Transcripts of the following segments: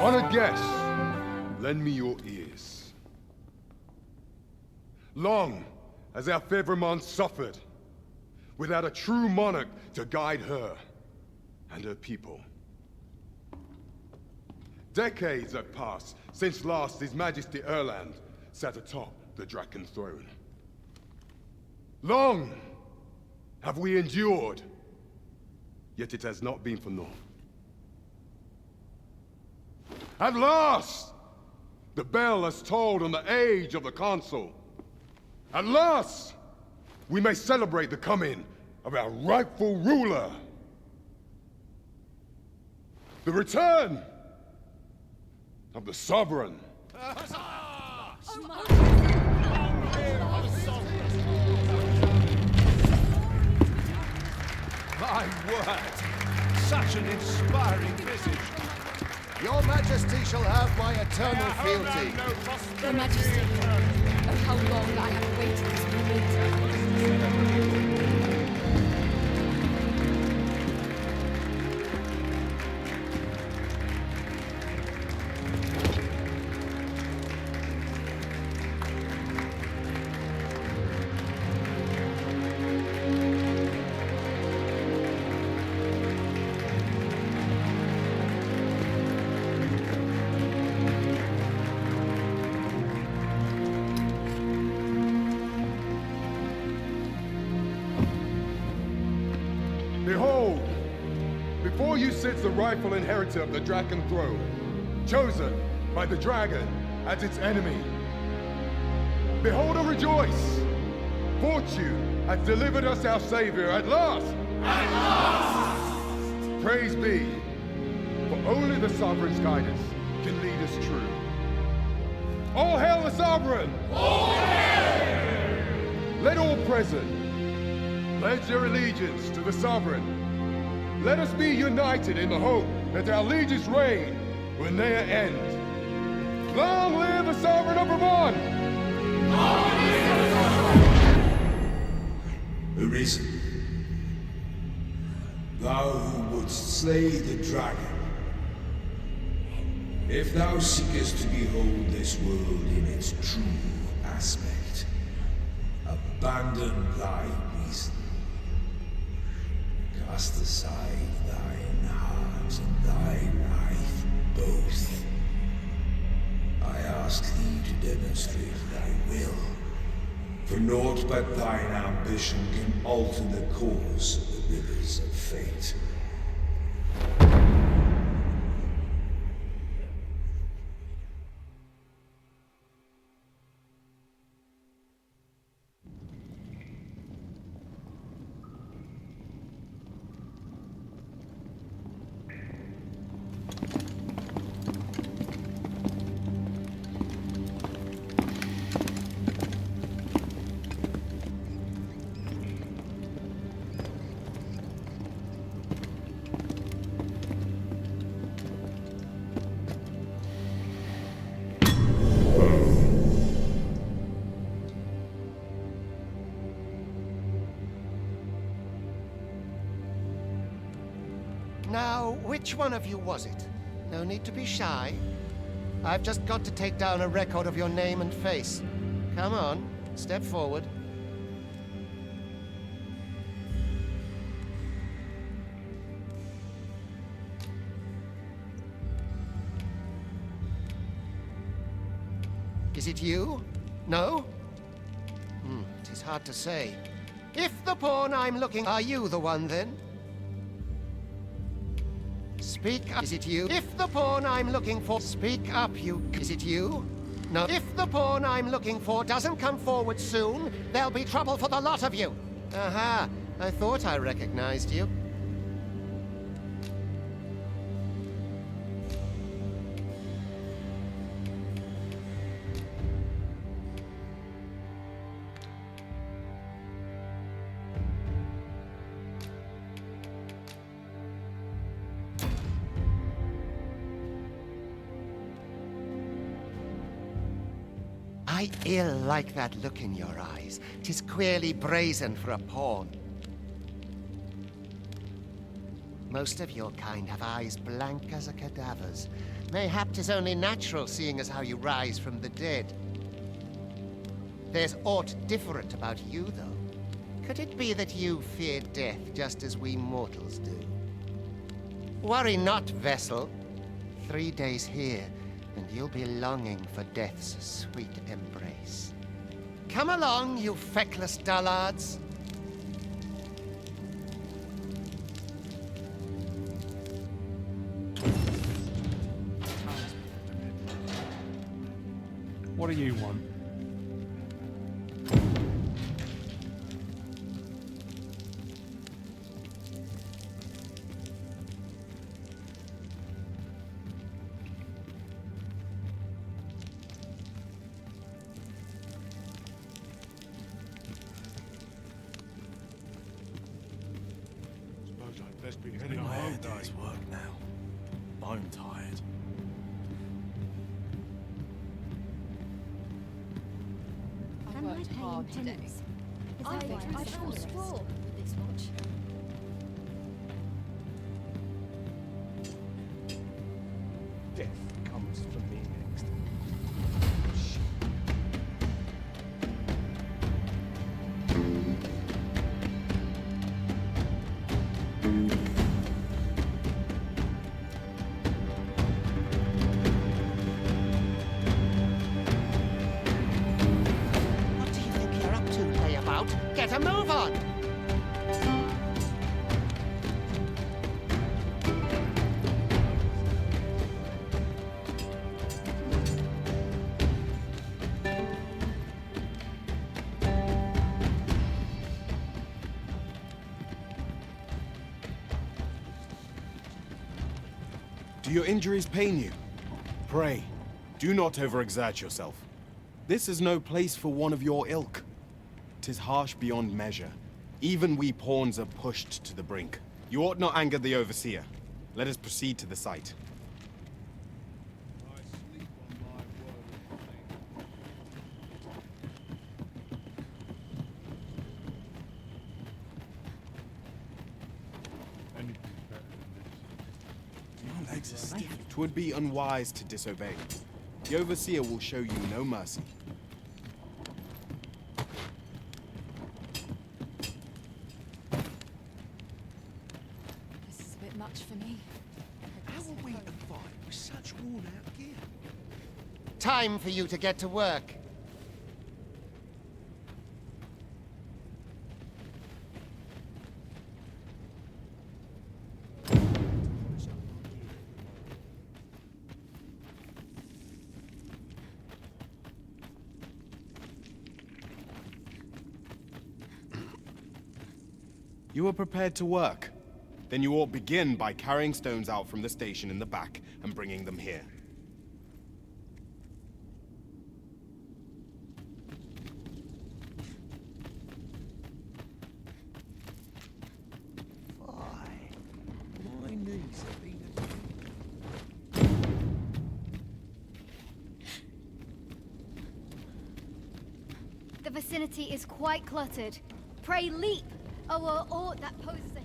Honored guests, lend me your ears. Long has our Fevrimond suffered, without a true monarch to guide her and her people. Decades have passed since last His Majesty Erland sat atop the Draken throne. Long have we endured, yet it has not been for naught. At last, the bell has tolled on the age of the Council. At last, we may celebrate the coming of our rightful ruler. The return of the Sovereign. My word! Such an inspiring message. Your Majesty shall have my eternal fealty. Your Majesty, oh how long I have waited this moment. Behold, before you sits the rightful inheritor of the Draken throne, chosen by the dragon as its enemy. Behold and rejoice! Fortune has delivered us our savior at last! At last! Praise be, for only the Sovereign's guidance can lead us true. All hail the Sovereign! All hail! Let all present pledge their allegiance to the Sovereign. Let us be united in the hope that our liege's reign will ne'er end. Long live the Sovereign of Vermont! Arisen, thou who wouldst slay the dragon, if thou seekest to behold this world in its true aspect, abandon thy reason. Cast aside thine heart and thy life both. I ask thee to demonstrate thy will, for naught but thine ambition can alter the course of the rivers of fate. Now, which one of you was it? No need to be shy. I've just got to take down a record of your name and face. Come on, step forward. Is it you? No? It is hard to say. If the pawn I'm looking... Are you the one, then? Speak up. Is it you? If the pawn I'm looking for... Speak up, you... Is it you? No. If the pawn I'm looking for doesn't come forward soon, there'll be trouble for the lot of you. Aha. I thought I recognized you. I ill like that look in your eyes. 'Tis queerly brazen for a pawn. Most of your kind have eyes blank as a cadaver's. Mayhap 'tis only natural, seeing as how you rise from the dead. There's aught different about you, though. Could it be that you fear death just as we mortals do? Worry not, vessel. 3 days here, and you'll be longing for death's sweet embrace. Come along, you feckless dullards. What do you want? Suppose I'd best be It's heading been a home. hard day's work now. I'm tired. I worked hard today. I draw straw with this watch. Death comes for me next. What do you think you're up to, layabout? Get a move on! Do your injuries pain you? Pray, do not overexert yourself. This is no place for one of your ilk. 'Tis harsh beyond measure. Even we pawns are pushed to the brink. You ought not anger the overseer. Let us proceed to the site. I sleep on my word. Anything better than this. My legs are stiff. 'Twould be unwise to disobey. The overseer will show you no mercy. This is a bit much for me. How are we to fight with such worn-out gear? Time for you to get to work. You are prepared to work? Then you ought begin by carrying stones out from the station in the back and bringing them here. My knees have been The vicinity is quite cluttered. Pray leap, or aught that poses a...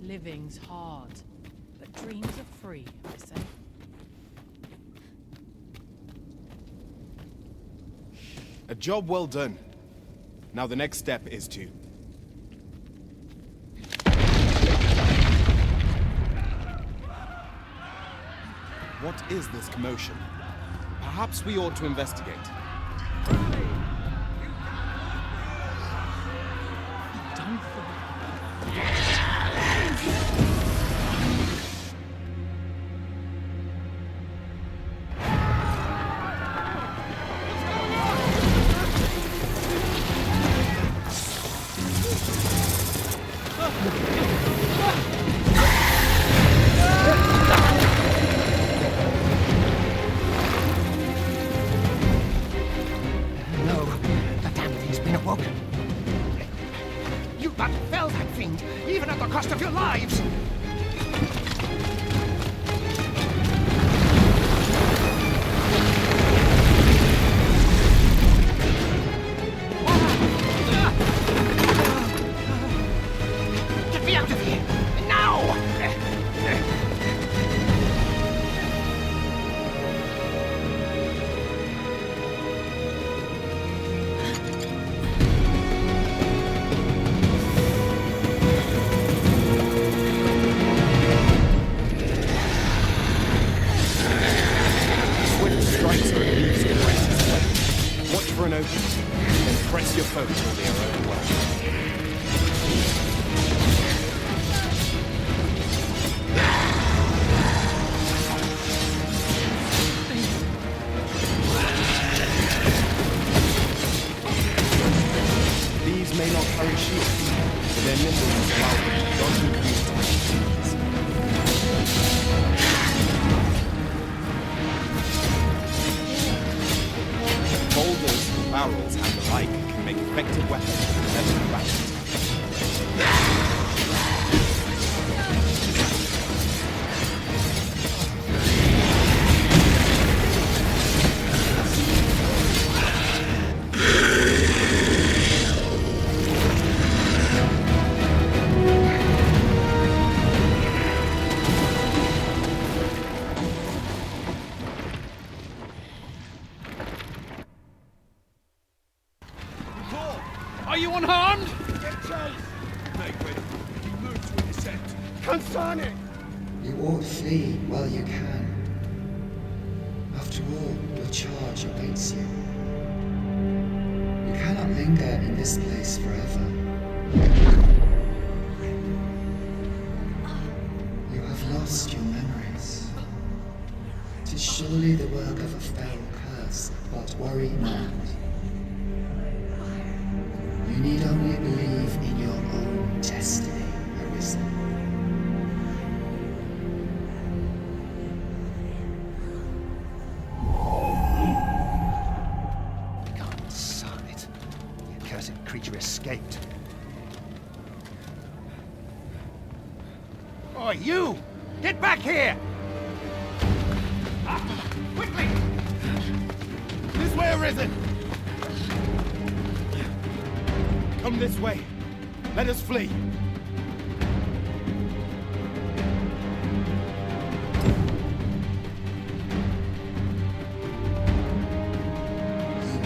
Living's hard, but dreams are free, I say. A job well done. Now the next step is to... What is this commotion? Perhaps we ought to investigate. Done for. done it! You ought flee while you can. After all, your charge awaits you. You cannot linger in this place forever. You have lost your memories. 'Tis surely the work of a fell curse, but worry not. You need only believe in your own destiny, Arisen. God, son it. The accursed creature escaped. Oh, you! Get back here! Quickly! This way, Arisen! Come this way. Let us flee. You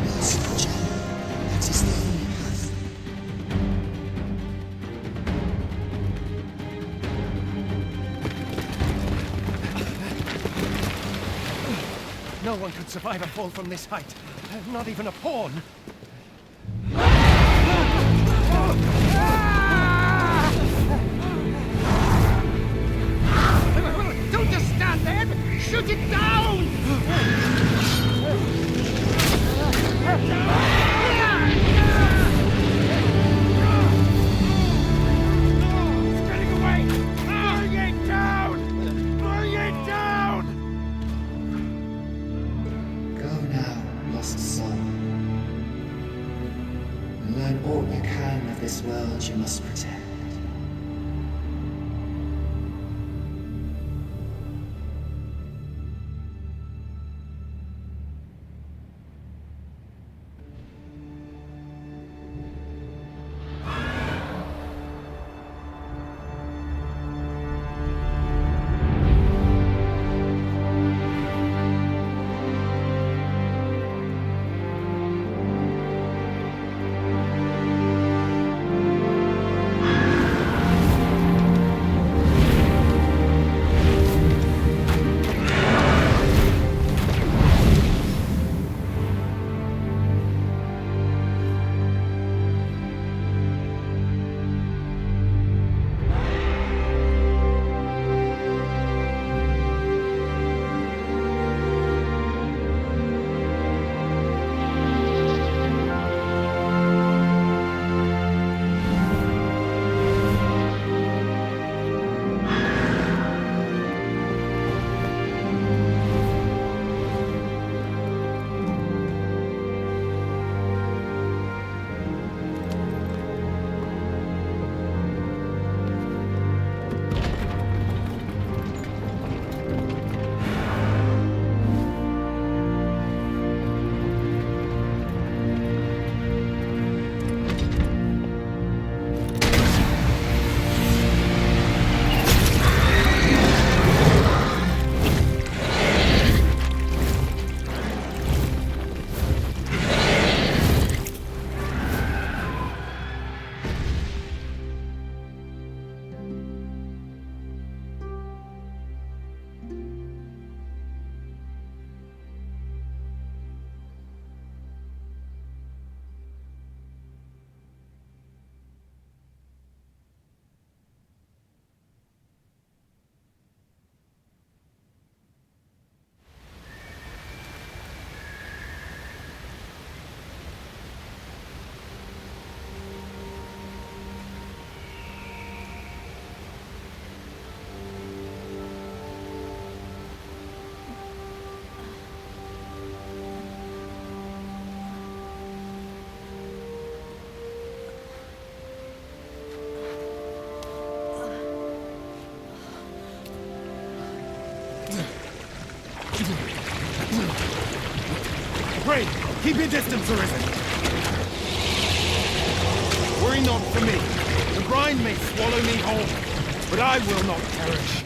must, Jen. That is the only path. No one could survive a fall from this height. Not even a pawn. Don't just stand there! Shoot it down! It's getting away! Bring it down! Bring it down! Go now, lost soul. And learn all you can of this world you must protect. Pray, keep your distance, Arisen. Worry not for me. The brine may swallow me whole, but I will not perish.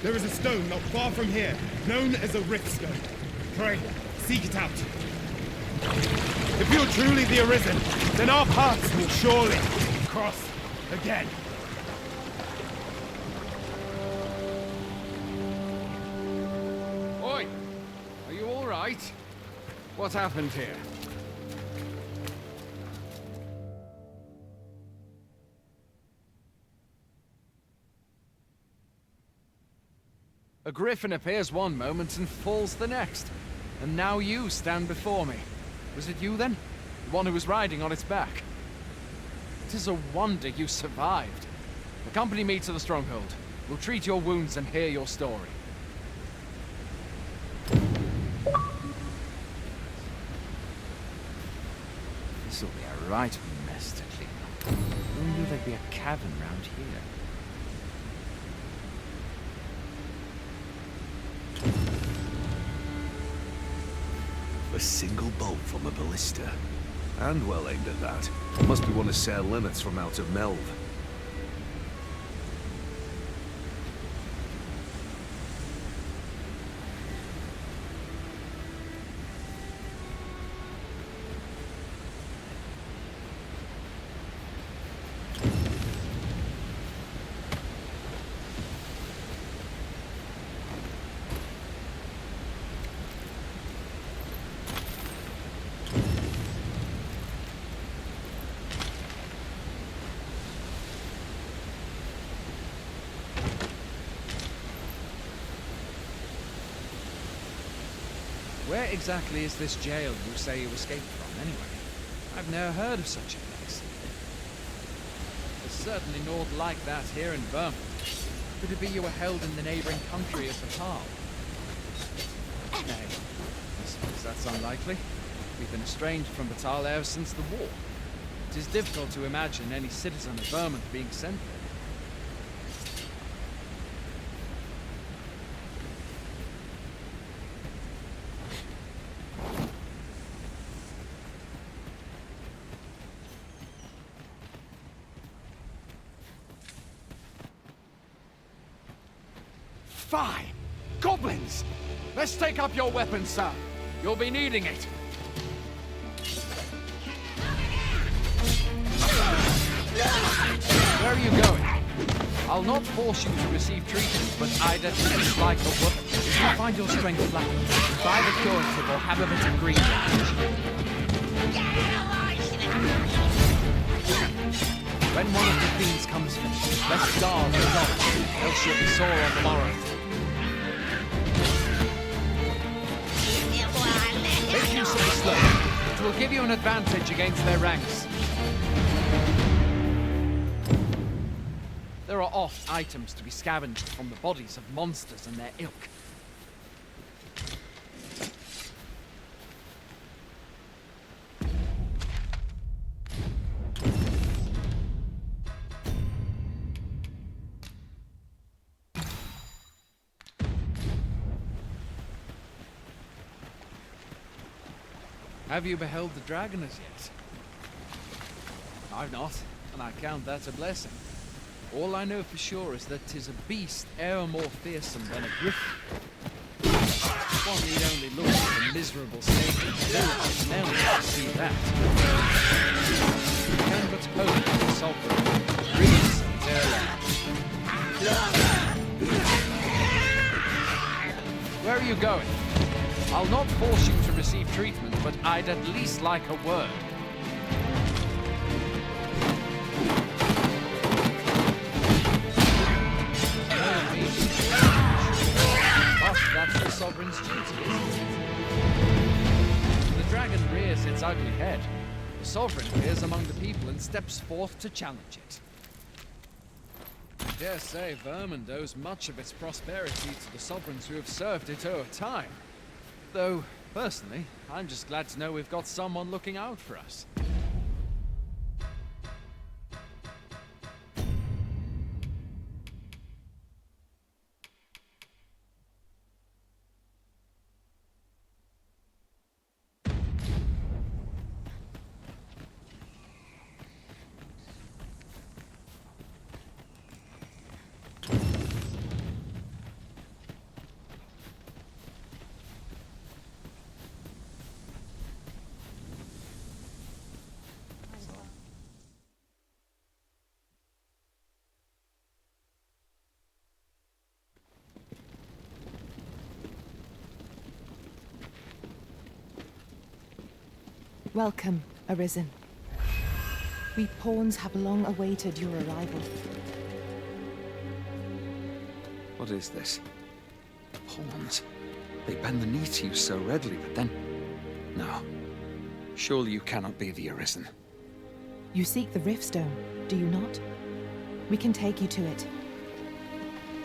There is a stone not far from here, known as a rift stone. Pray, seek it out. If you're truly the Arisen, then our paths will surely cross again. right? What happened here? A griffin appears one moment and falls the next. And now you stand before me. Was it you then? The one who was riding on its back? It is a wonder you survived. Accompany me to the stronghold. We'll treat your wounds and hear your story. This'll be a right mess to clean up. Who knew there'd be a cavern round here? A single bolt from a ballista. And well aimed at that. Must be one of Sir Limits from out of Melve. Where exactly is this jail you say you escaped from, anyway? I've never heard of such a place. There's certainly naught like that here in Vermont. Could it be you were held in the neighboring country of Batal? Nay, I suppose that's unlikely. We've been estranged from Batal ever since the war. It is difficult to imagine any citizen of Vermont being sent there. Fie! Goblins! Let's take up your weapons, sir. You'll be needing it. Where are you going? I'll not force you to receive treatment, but I'd at least like a whoop. If you find your strength lacking, buy the curative or have a bit of green damage. When one of the fiends comes finished, let's guard the dog, else you'll be sore on the morrow. Make use of the slope. It will give you an advantage against their ranks. There are oft items to be scavenged from the bodies of monsters and their ilk. Have you beheld the dragon as yet? I've not, and I count that a blessing. All I know for sure is that 'tis a beast e'er more fearsome than a griffin. One need only look at the miserable state of the village of Melve to see that. You can but hope that the sovereign brings their land. Where are you going? I'll not force you to receive treatment, but I'd at least like a word. But that's the sovereign's duty, isn't it? The dragon rears its ugly head. The sovereign appears among the people and steps forth to challenge it. I dare say Vermont owes much of its prosperity to the sovereigns who have served it o'er time. Though, personally, I'm just glad to know we've got someone looking out for us. Welcome, Arisen. We pawns have long awaited your arrival. What is this? Pawns? They bend the knee to you so readily, but then... No. Surely you cannot be the Arisen. You seek the Riftstone, do you not? We can take you to it.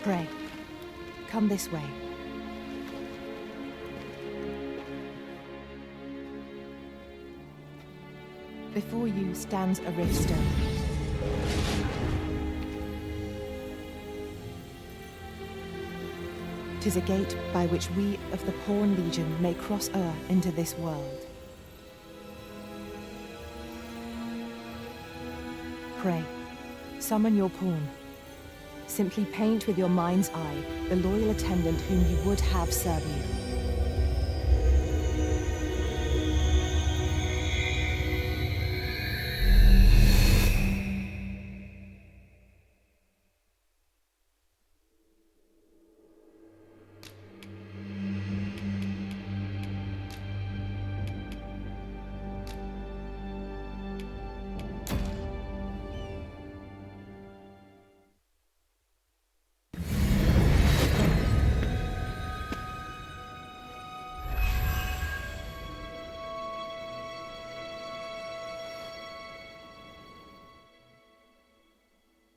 Pray, come this way. Before you stands a Riftstone. Tis a gate by which we of the Pawn Legion may cross o'er into this world. Pray, summon your pawn. Simply paint with your mind's eye the loyal attendant whom you would have serve you.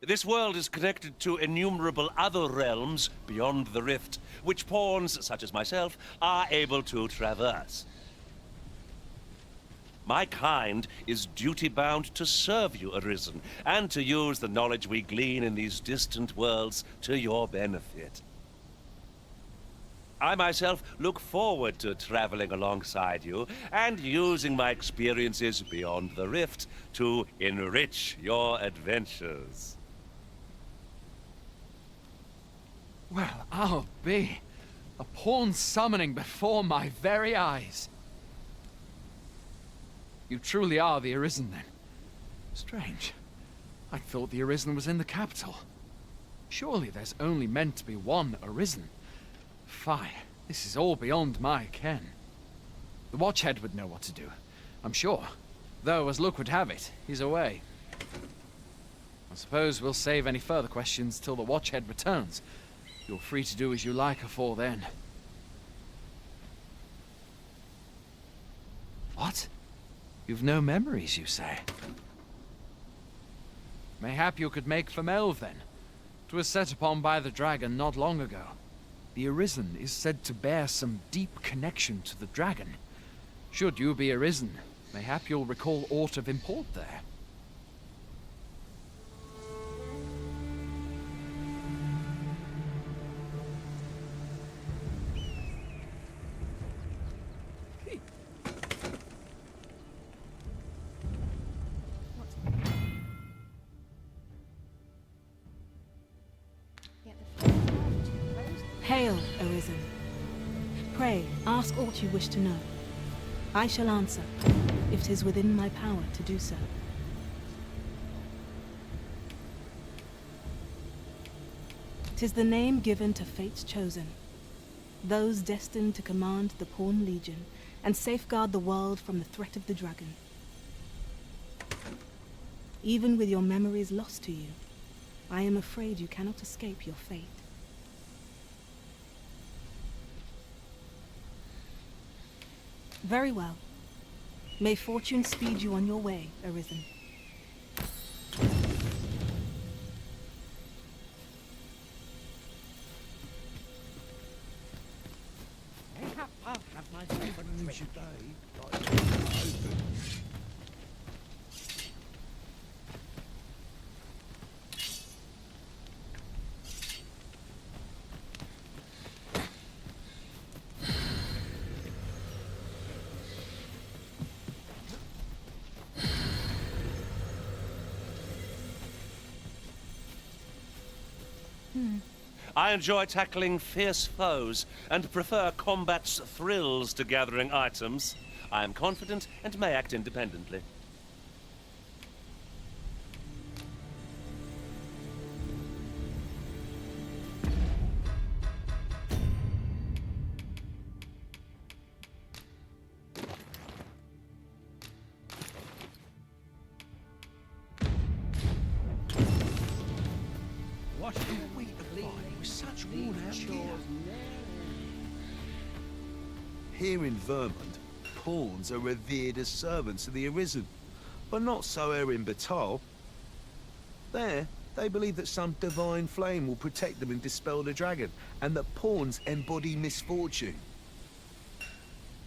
This world is connected to innumerable other realms beyond the rift, which pawns, such as myself, are able to traverse. My kind is duty-bound to serve you, Arisen, and to use the knowledge we glean in these distant worlds to your benefit. I myself look forward to traveling alongside you and using my experiences beyond the rift to enrich your adventures. Well, I'll be. A pawn summoning before my very eyes. You truly are the Arisen, then. Strange. I thought the Arisen was in the capital. Surely there's only meant to be one Arisen. Fie, this is all beyond my ken. The Watchhead would know what to do, I'm sure. Though, as luck would have it, he's away. I suppose we'll save any further questions till the Watchhead returns. You're free to do as you like afore then. What? You've no memories, you say? Mayhap you could make for Melve, then. 'Twas set upon by the dragon not long ago. The Arisen is said to bear some deep connection to the dragon. Should you be Arisen, mayhap you'll recall aught of import there. Hail, Arisen. Pray, ask aught you wish to know. I shall answer, if 'tis within my power to do so. 'Tis the name given to fate's chosen, those destined to command the Pawn Legion and safeguard the world from the threat of the dragon. Even with your memories lost to you, I am afraid you cannot escape your fate. Very well. May fortune speed you on your way, Arisen. I'll have myself a new day. I enjoy tackling fierce foes and prefer combat's thrills to gathering items. I am confident and may act independently. Here in Vermont, pawns are revered as servants of the Arisen, but not so here in Batal. There, they believe that some divine flame will protect them and dispel the dragon, and that pawns embody misfortune.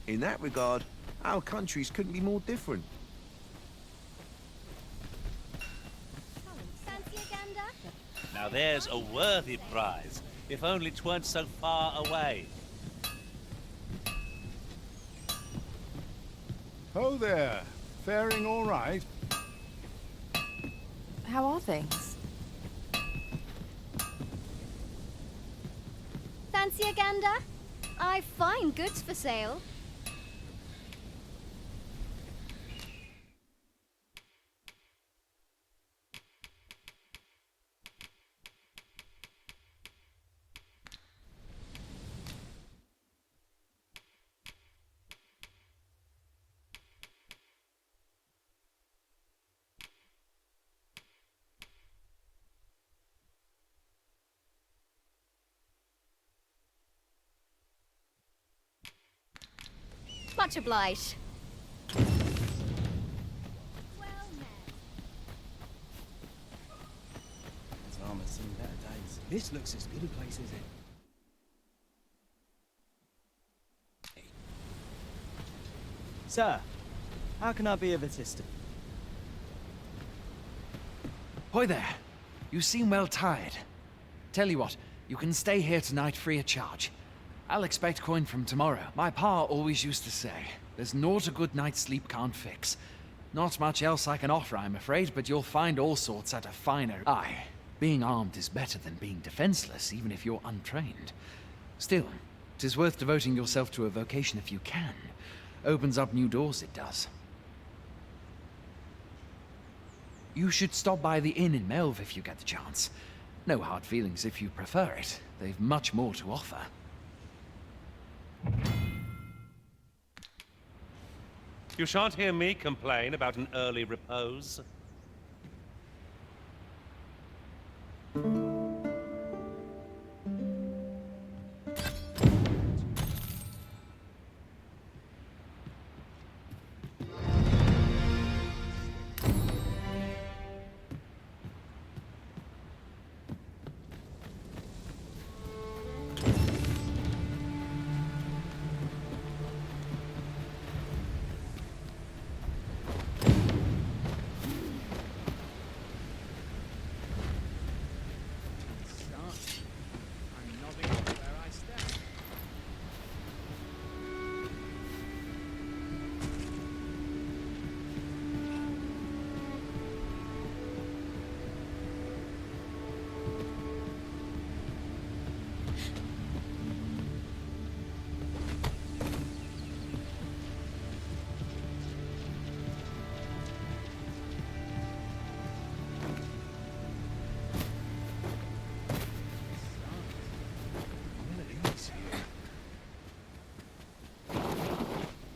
In that regard, our countries couldn't be more different. Now there's a worthy prize, if only 'tweren't so far away. Ho there. Faring all right? How are things? Fancy a gander? I've fine goods for sale. Much obliged. This armor's seen better days. This looks as good a place as it. Sir, how can I be of assistance? Hoy there. You seem well tired. Tell you what, you can stay here tonight free of charge. I'll expect coin from tomorrow. My pa always used to say, there's naught a good night's sleep can't fix. Not much else I can offer, I'm afraid, but you'll find all sorts at a finer... Aye, being armed is better than being defenseless, even if you're untrained. Still, 'tis worth devoting yourself to a vocation if you can. Opens up new doors, it does. You should stop by the inn in Melve if you get the chance. No hard feelings if you prefer it. They've much more to offer. You shan't hear me complain about an early repose.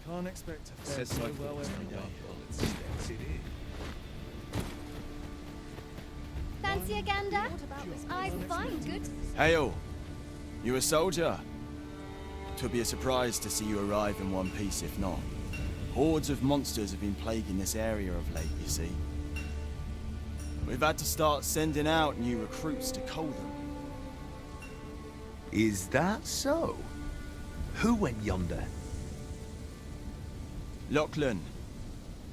Can't expect to fare so well every day. Fancy a gander? I've fine goods. Hail! You a soldier? 'Twould be a surprise to see you arrive in one piece, if not. Hordes of monsters have been plaguing this area of late, you see. We've had to start sending out new recruits to cull them. Is that so? Who went yonder? Lachlan.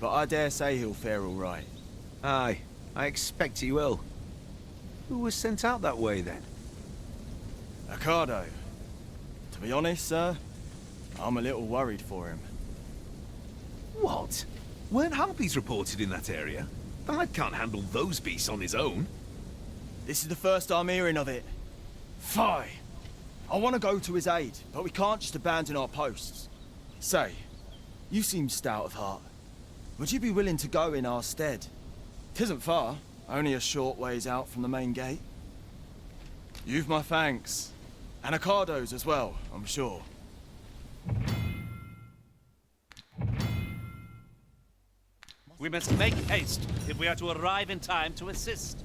But I dare say he'll fare all right. Aye, I expect he will. Who was sent out that way, then? Ricardo. To be honest, sir, I'm a little worried for him. What? Weren't harpies reported in that area? The lad can't handle those beasts on his own. This is the first I'm hearing of it. Fie! I want to go to his aid, but we can't just abandon our posts. Say, you seem stout of heart. Would you be willing to go in our stead? 'Tisn't far, only a short ways out from the main gate. You've my thanks. And Ricardo's as well, I'm sure. We must make haste if we are to arrive in time to assist.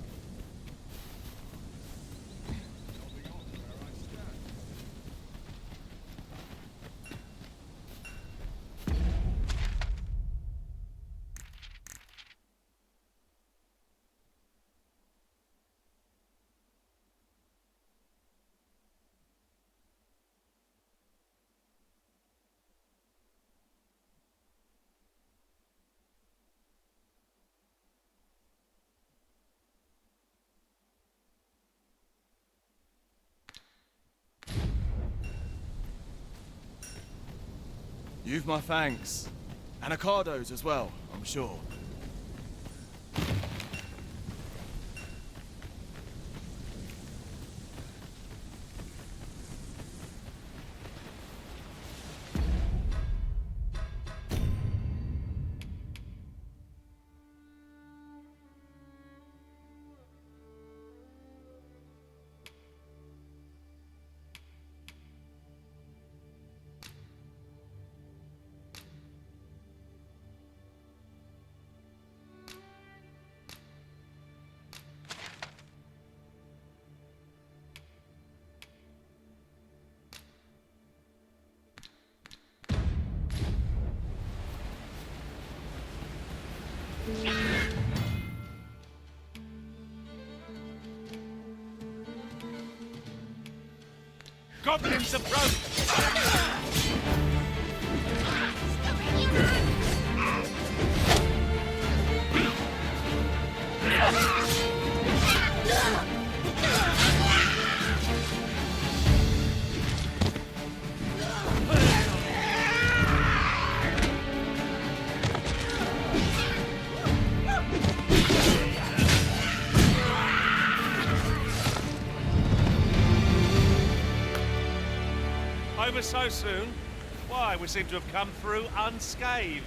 You've my thanks. And Ricardo's as well, I'm sure. Goblins approach! Over so soon? Why, we seem to have come through unscathed.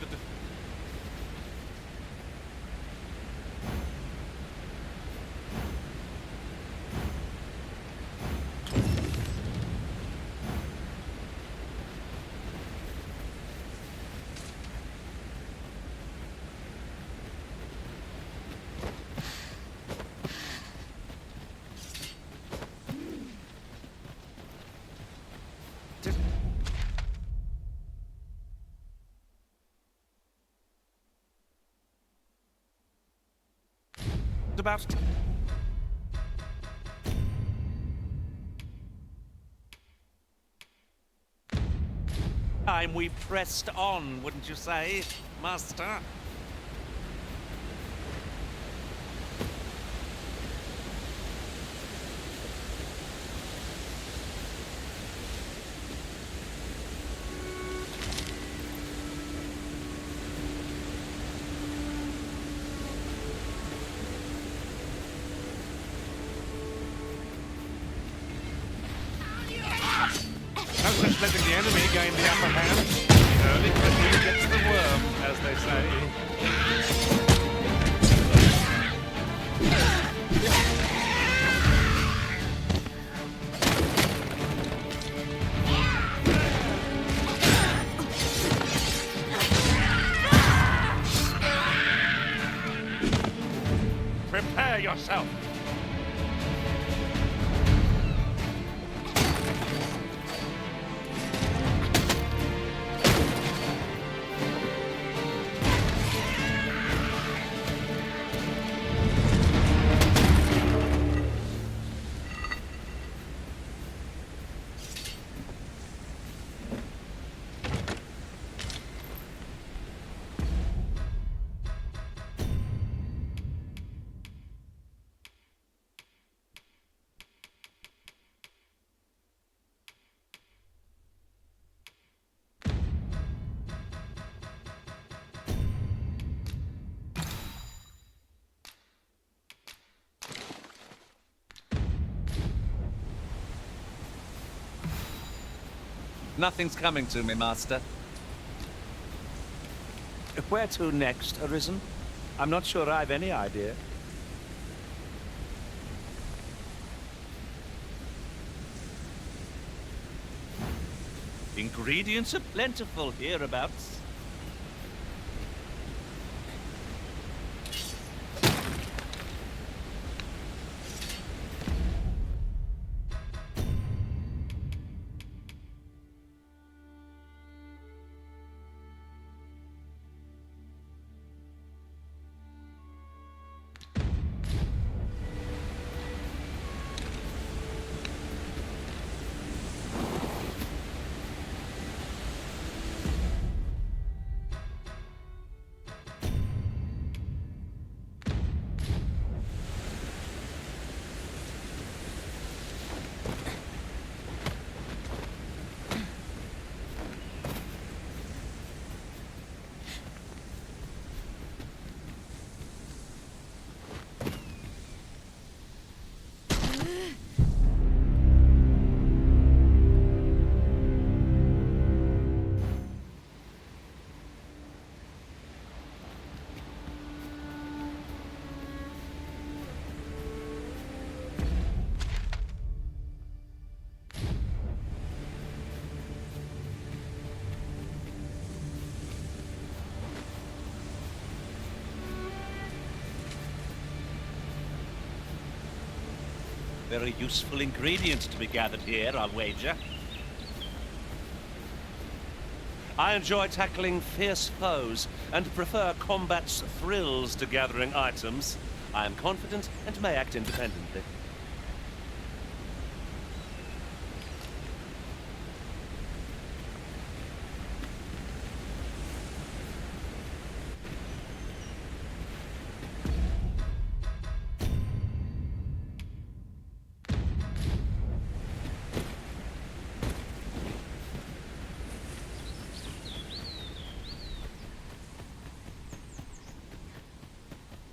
About time we pressed on, wouldn't you say, Master? Letting the enemy gain the upper hand. Early cooking gets the worm, as they say. Prepare yourself. Nothing's coming to me, Master. Where to next, Arisen? I'm not sure I've any idea. Ingredients are plentiful hereabouts. very useful ingredient to be gathered here, I'll wager. I enjoy tackling fierce foes and prefer combat's thrills to gathering items. I am confident and may act independently.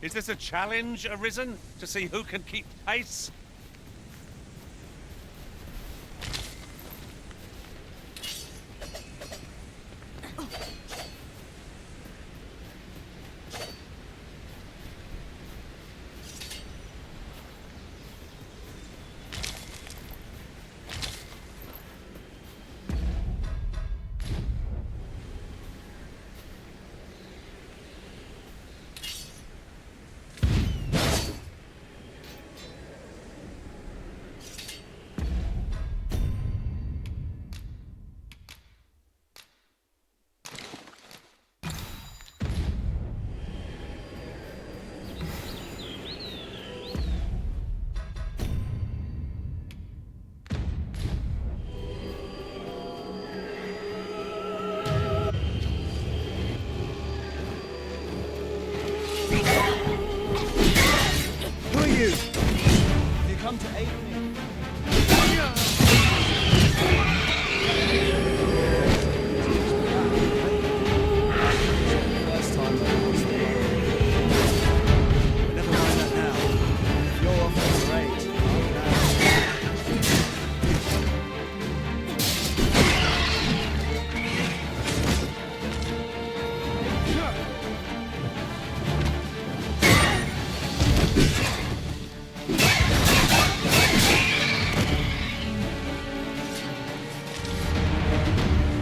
Is this a challenge arisen to see who can keep pace? Who are you? Have you come to aid me? First time I lost the road. But never mind that now. If you're offering for aid, I'm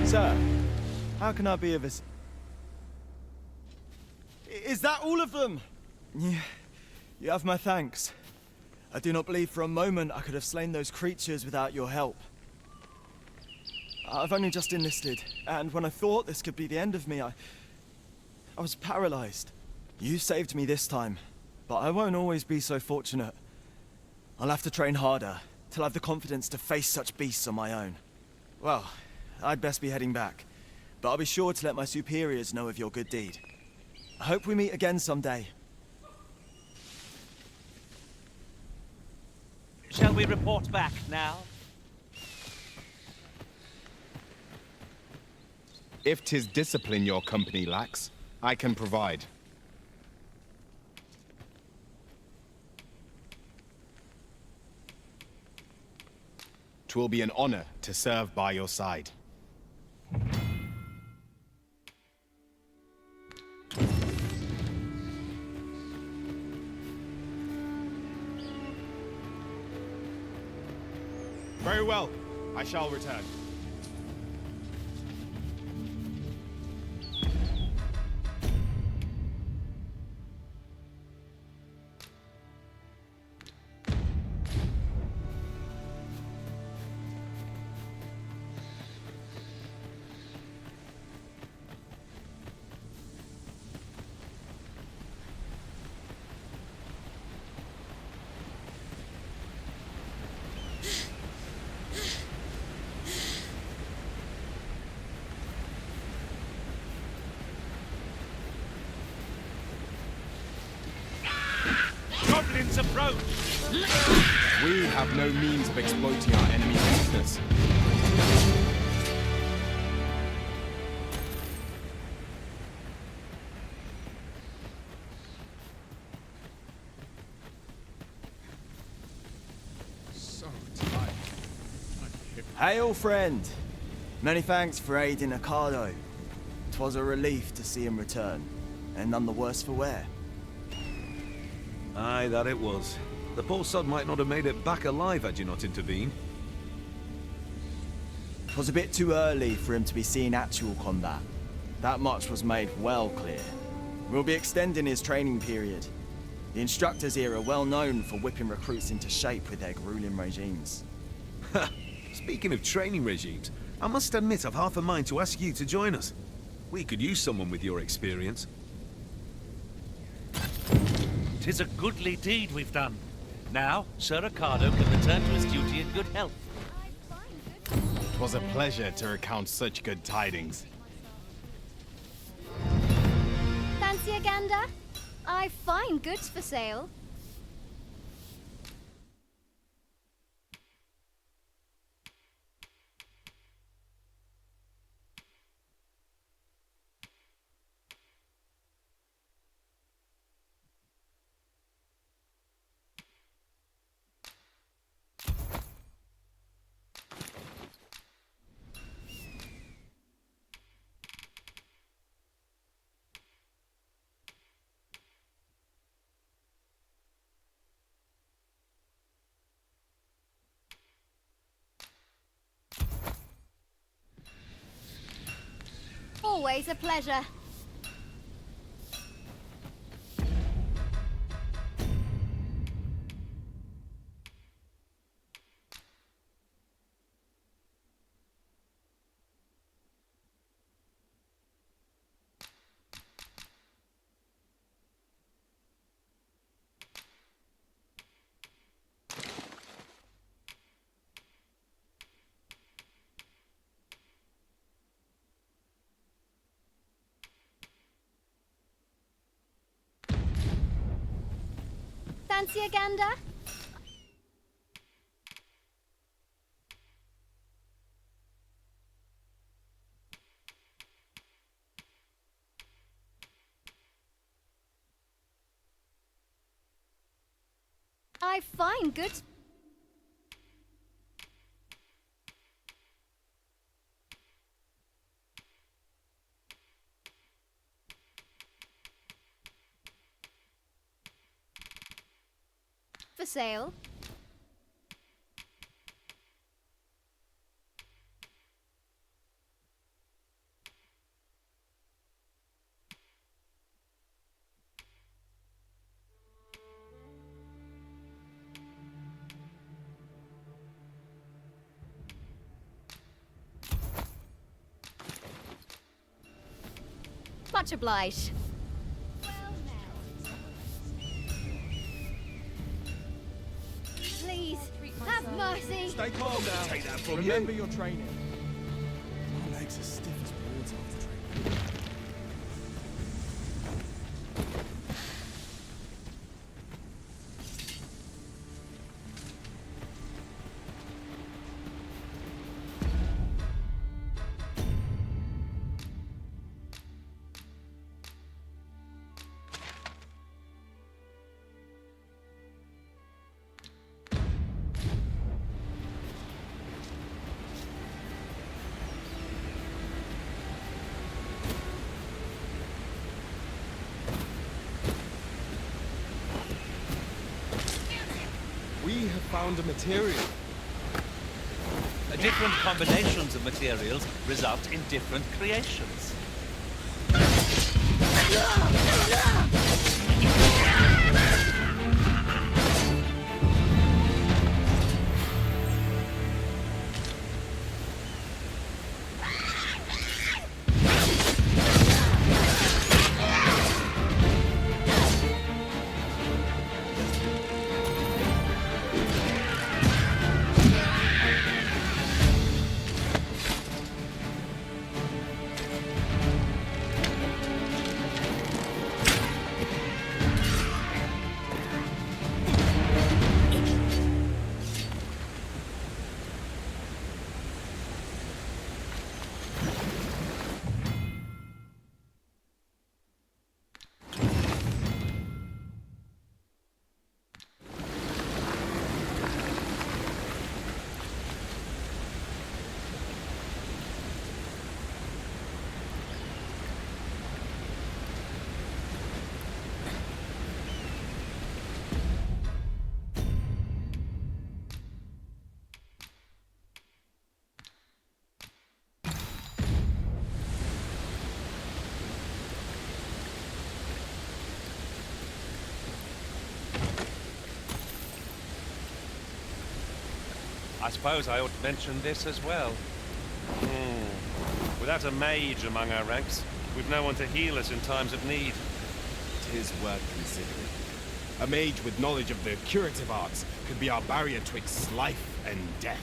Sir, how can I be of assistance? Is that all of them? Yeah, you have my thanks. I do not believe for a moment I could have slain those creatures without your help. I've only just enlisted, and when I thought this could be the end of me, I was paralyzed. You saved me this time, but I won't always be so fortunate. I'll have to train harder, till I have the confidence to face such beasts on my own. Well, I'd best be heading back, but I'll be sure to let my superiors know of your good deed. I hope we meet again someday. Shall we report back now? If 'tis discipline your company lacks, I can provide. 'Twill be an honor to serve by your side. Very well. I shall return. Goblins approach! We have no means of exploiting our enemy's weakness. So tight. Hail, friend! Many thanks for aiding Ocado. 'Twas a relief to see him return, and none the worse for wear. Aye, that it was. The poor sod might not have made it back alive had you not intervened. 'Twas a bit too early for him to be seeing actual combat. That much was made well clear. We'll be extending his training period. The instructors here are well known for whipping recruits into shape with their grueling regimes. Speaking of training regimes, I must admit I've half a mind to ask you to join us. We could use someone with your experience. 'Tis a goodly deed we've done. Now, Sir Ricardo can return to his duty in good health. It was a pleasure to recount such good tidings. Fancy a gander? I've fine goods for sale. Always a pleasure. Fancy a gander? I've fine goods. For sale. Much obliged. Please, have mercy. Stay calm now. Take that from Remember you. your training. My legs are stiff as boards after training. We have found a material. Different combinations of materials result in different creations. I suppose I ought to mention this as well. Without a mage among our ranks, we've no one to heal us in times of need. 'Tis worth considering. A mage with knowledge of the curative arts could be our barrier twixt life and death.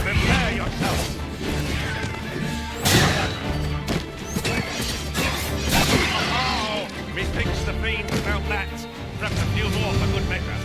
Prepare yourself! Methinks the fiend smelt that. Perhaps a few more for good measure.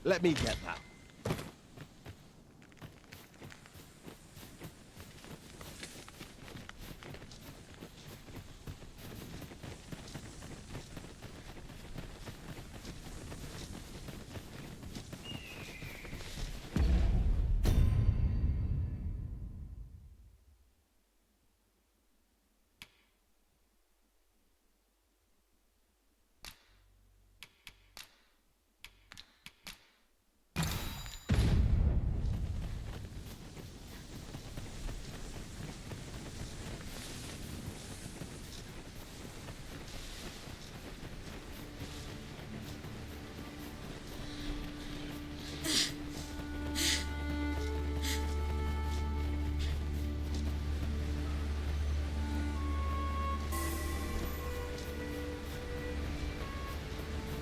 Let me get that.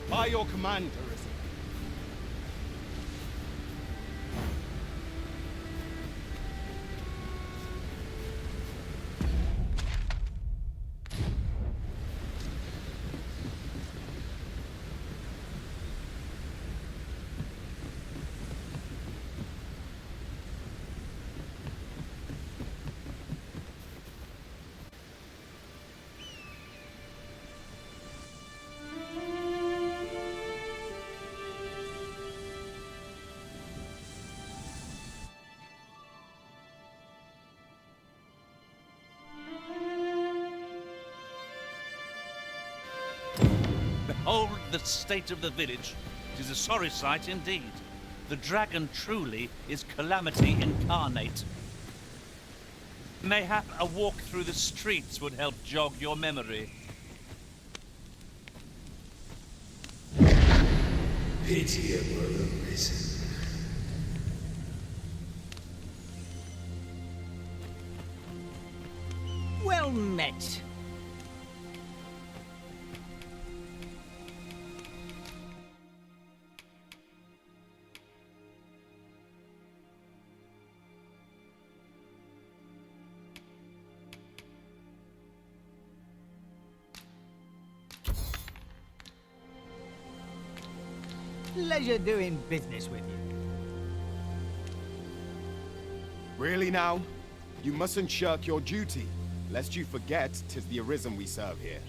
By your command, Arisen. Behold the state of the village. 'Tis a sorry sight indeed. The dragon truly is calamity incarnate. Mayhap a walk through the streets would help jog your memory. Pitiable Arisen. Well met. Pleasure doing business with you. Really now? You mustn't shirk your duty, lest you forget 'tis the Arisen we serve here.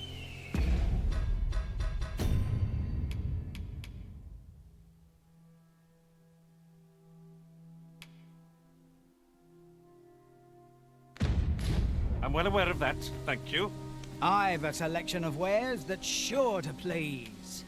I'm well aware of that, thank you. I've a selection of wares that's sure to please.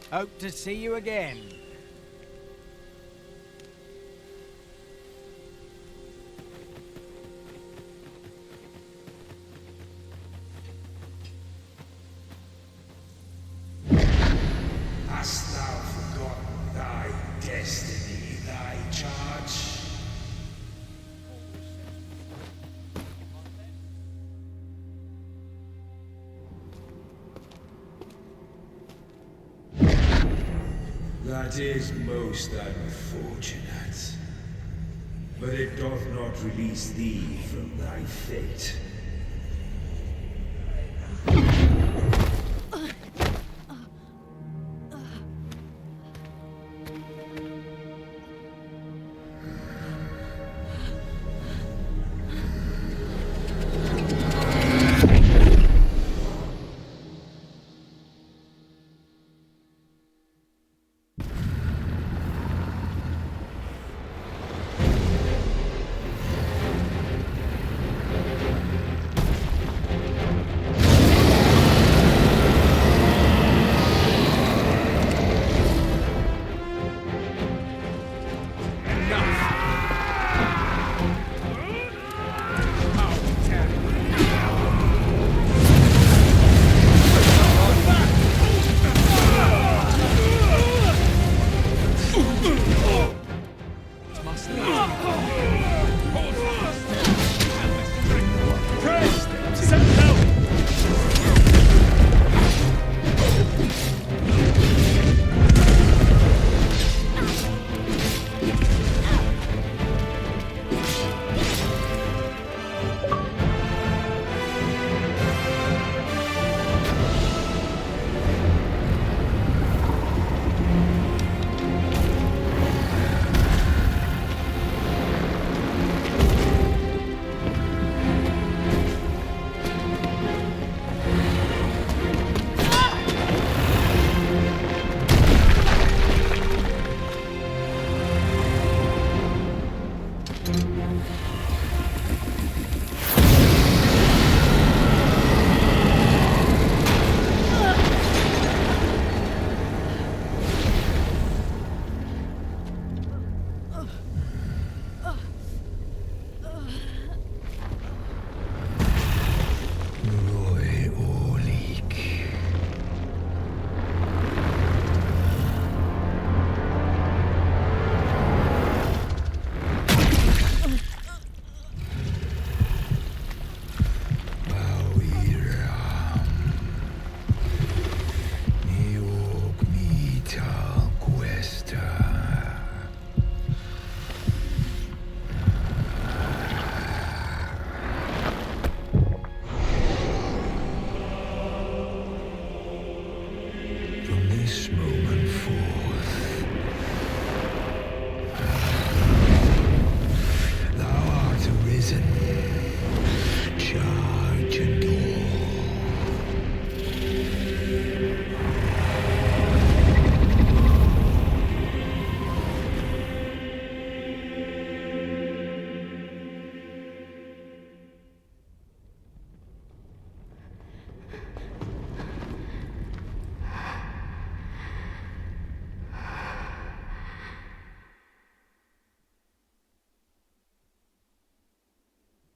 Hope to see you again. Hast thou forgotten thy destiny, thy charge? That is most unfortunate. But it doth not release thee from thy fate.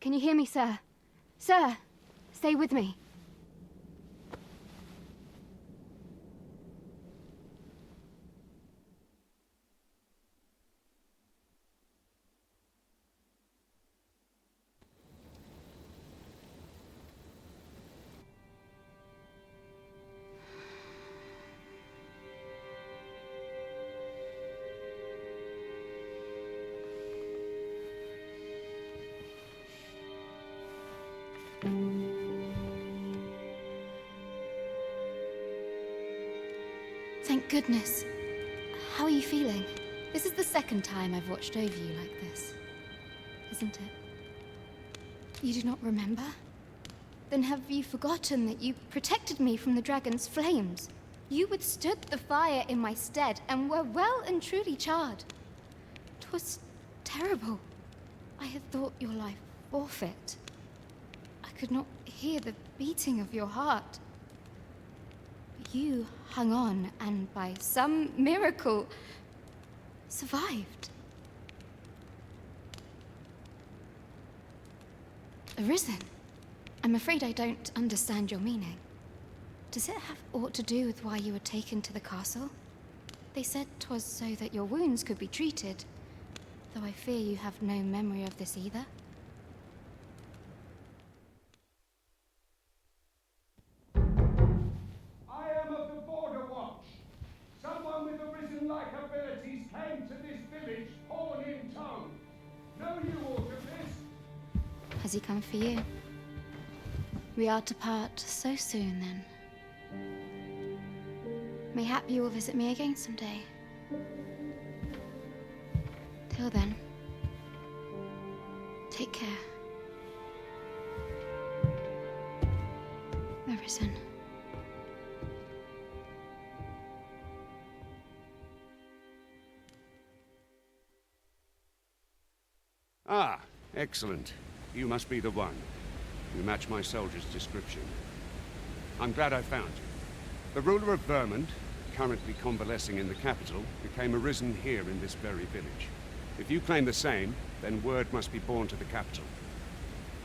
Can you hear me, sir? Sir, stay with me. goodness. How are you feeling? This is the second time I've watched over you like this, isn't it? You do not remember? Then have you forgotten that you protected me from the dragon's flames? You withstood the fire in my stead and were well and truly charred. 'Twas terrible. I had thought your life forfeit. I could not hear the beating of your heart. But you hung on and by some miracle survived. Arisen? I'm afraid I don't understand your meaning. Does it have aught to do with why you were taken to the castle? They said 'twas so that your wounds could be treated, though I fear you have no memory of this either. I am of the Border Watch. Someone with Arisen-like abilities came to this village, horn in tow. Know you aught of this? Has he come for you? We are to part so soon, then. Mayhap you will visit me again someday. Till then, take care. Arisen. Ah, excellent. You must be the one. You match my soldier's description. I'm glad I found you. The ruler of Vermont, currently convalescing in the capital, became arisen here in this very village. If you claim the same, then word must be borne to the capital.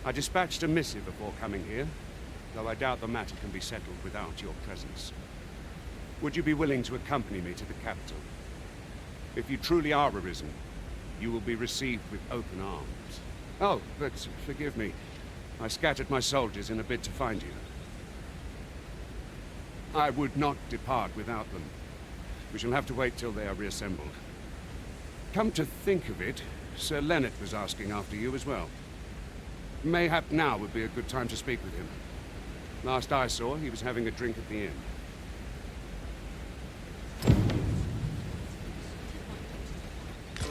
I dispatched a missive before coming here, though I doubt the matter can be settled without your presence. Would you be willing to accompany me to the capital? If you truly are arisen, you will be received with open arms. Oh, but forgive me. I scattered my soldiers in a bid to find you. I would not depart without them. We shall have to wait till they are reassembled. Come to think of it, Sir Leonard was asking after you as well. Mayhap now would be a good time to speak with him. Last I saw, he was having a drink at the inn.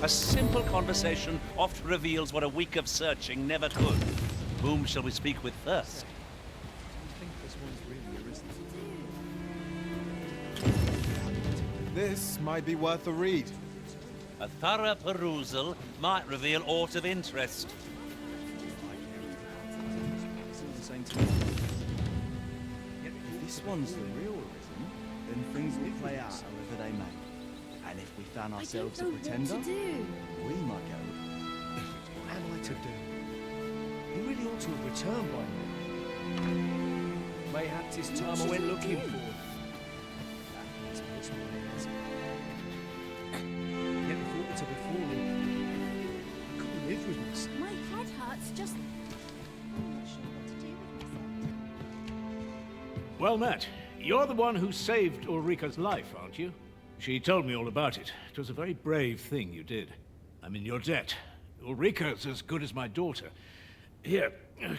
A simple conversation oft reveals what a week of searching never could. Whom shall we speak with first? This might be worth a read. A thorough perusal might reveal aught of interest. If this one's the real Arisen, then things will play out however they may. And if we found ourselves a pretender, we might go. What am I to do? He really ought to have returned by now. Mayhap 'tis time I went looking for him. Yet the thought to befall him. I couldn't live with myself. My head hurts just... I'm not sure what to do with myself. Well met. You're the one who saved Ulrika's life, aren't you? She told me all about it. It was a very brave thing you did. I'm in your debt. Ulrika's as good as my daughter. Here,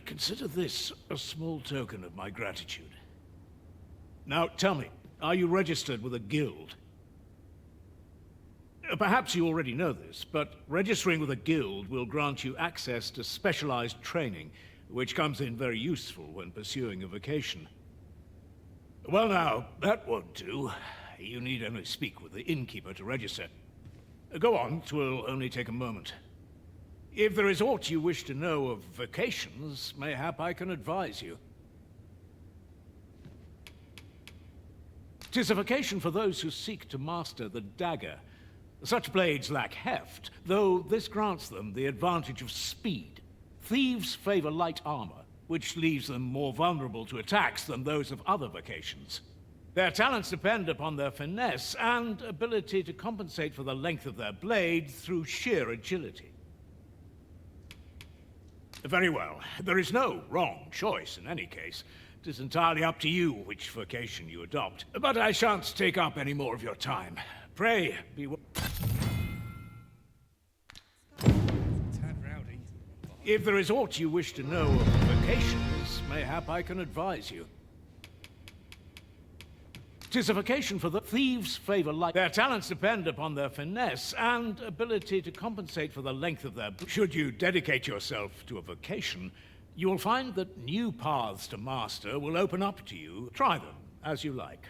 consider this a small token of my gratitude. Now, tell me, are you registered with a guild? Perhaps you already know this, but registering with a guild will grant you access to specialized training, which comes in very useful when pursuing a vocation. Well now, that won't do. You need only speak with the innkeeper to register. Go on, 'twill only take a moment. If there is aught you wish to know of vocations, mayhap I can advise you. 'Tis a vocation for those who seek to master the dagger. Such blades lack heft, though this grants them the advantage of speed. Thieves favor light armor, which leaves them more vulnerable to attacks than those of other vocations. Their talents depend upon their finesse and ability to compensate for the length of their blade through sheer agility. Very well. There is no wrong choice in any case. It is entirely up to you which vocation you adopt. But I shan't take up any more of your time. Pray, be well. If there is aught you wish to know of vocations, mayhap I can advise you. 'Tis a vocation for the thieves favor light. Their talents depend upon their finesse and ability to compensate for the length of their... Should you dedicate yourself to a vocation, you will find that new paths to master will open up to you. Try them as you like.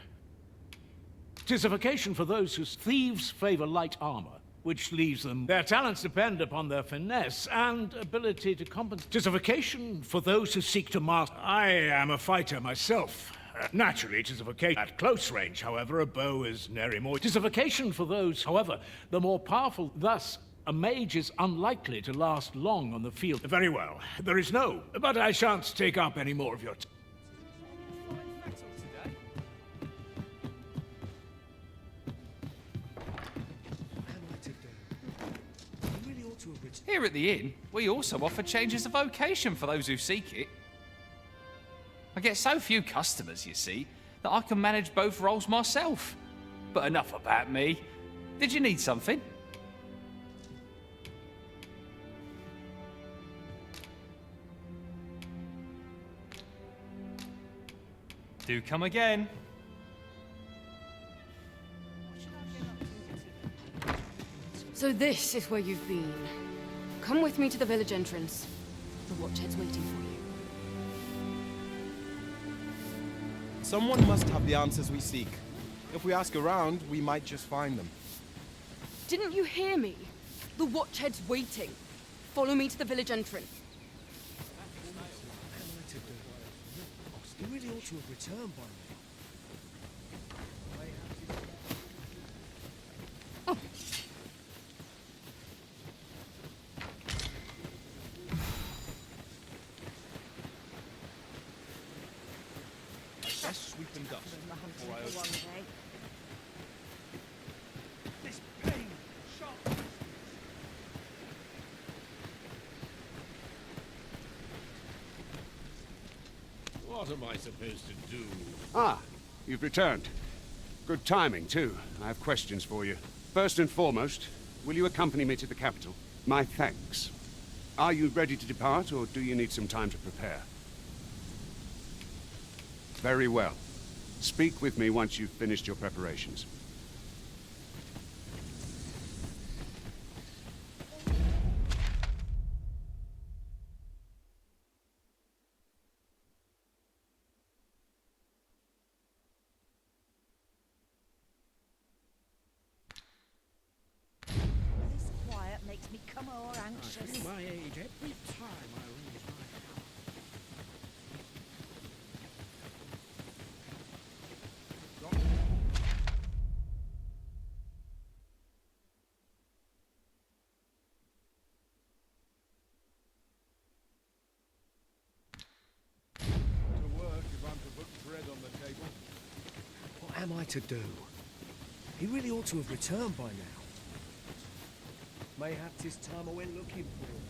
'Tis a vocation for those whose thieves favor light armor, which leaves them... Their talents depend upon their finesse and ability to compensate. 'Tis a vocation for those who seek to master... I am a fighter myself. Naturally, it is a vocation. At close range, however, a bow is nary more. It is a vocation for those, however, the more powerful. Thus, a mage is unlikely to last long on the field. Very well. There is no... But I shan't take up any more of your time. Here at the inn, we also offer changes of vocation for those who seek it. I get so few customers, you see, that I can manage both roles myself. But enough about me. Did you need something? Do come again. So this is where you've been. Come with me to the village entrance. The Watchhead's waiting for you. Someone must have the answers we seek. If we ask around, we might just find them. Didn't you hear me? The Watchhead's waiting. Follow me to the village entrance. You really ought to have returned by now. Best sweep and dust. Before I open. This pain, sharp. What am I supposed to do? Ah, you've returned. Good timing, too. I have questions for you. First and foremost, will you accompany me to the capital? My thanks. Are you ready to depart, or do you need some time to prepare? Very well. Speak with me once you've finished your preparations. This quiet makes me come more anxious. My age, every time I raise my What am I to do? He really ought to have returned by now. Mayhap 'tis time I went looking for him.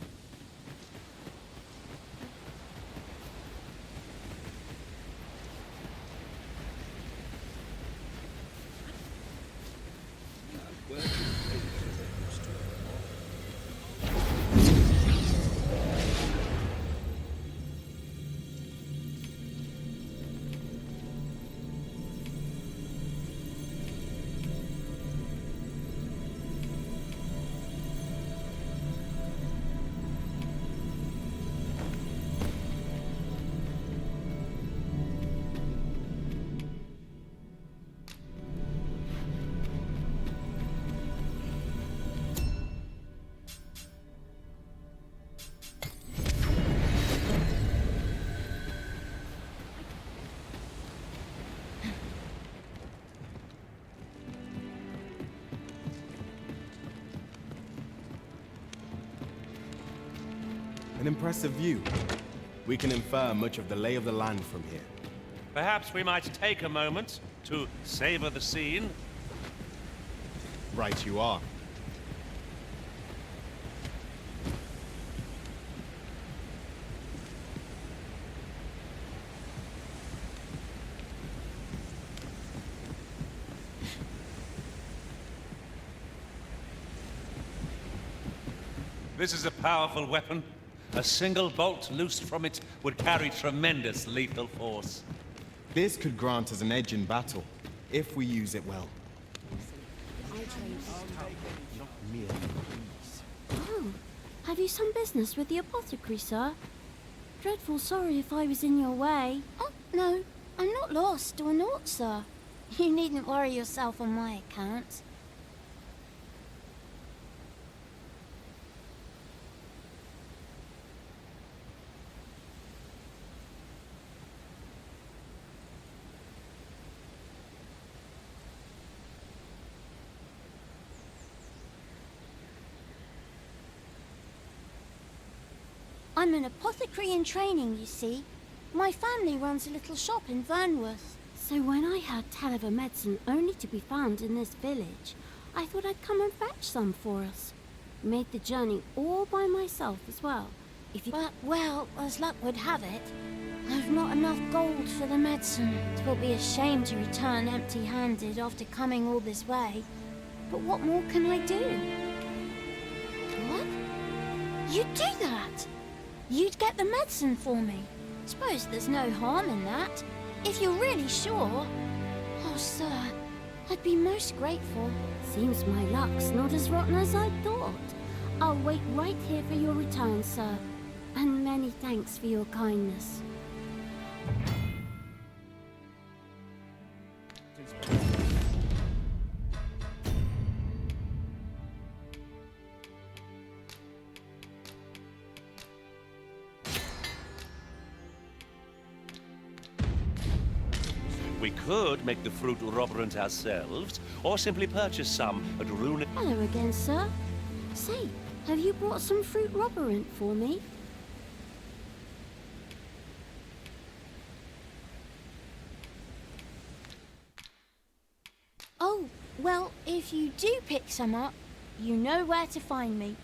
An impressive view. We can infer much of the lay of the land from here. Perhaps we might take a moment to savor the scene. Right you are. This is a powerful weapon. A single bolt loosed from it would carry tremendous lethal force. This could grant us an edge in battle. if we use it well. Not merely please. Oh, have you some business with the apothecary, sir? Dreadful sorry if I was in your way. Oh, no, I'm not lost or naught, sir. You needn't worry yourself on my account. I'm an apothecary in training, you see. My family runs a little shop in Vernworth. So when I heard tell of a medicine only to be found in this village, I thought I'd come and fetch some for us. Made the journey all by myself as well. But, well, as luck would have it, I've not enough gold for the medicine. 'Twill be a shame to return empty-handed after coming all this way. But what more can I do? What? You'd do that? You'd get the medicine for me. Suppose there's no harm in that. If you're really sure. Oh, sir, I'd be most grateful. Seems my luck's not as rotten as I thought. I'll wait right here for your return, sir. And many thanks for your kindness. We could make the fruit roborant ourselves, or simply purchase some at Rune. Hello again, sir. Say, have you brought some fruit roborant for me? Oh, well, if you do pick some up, you know where to find me.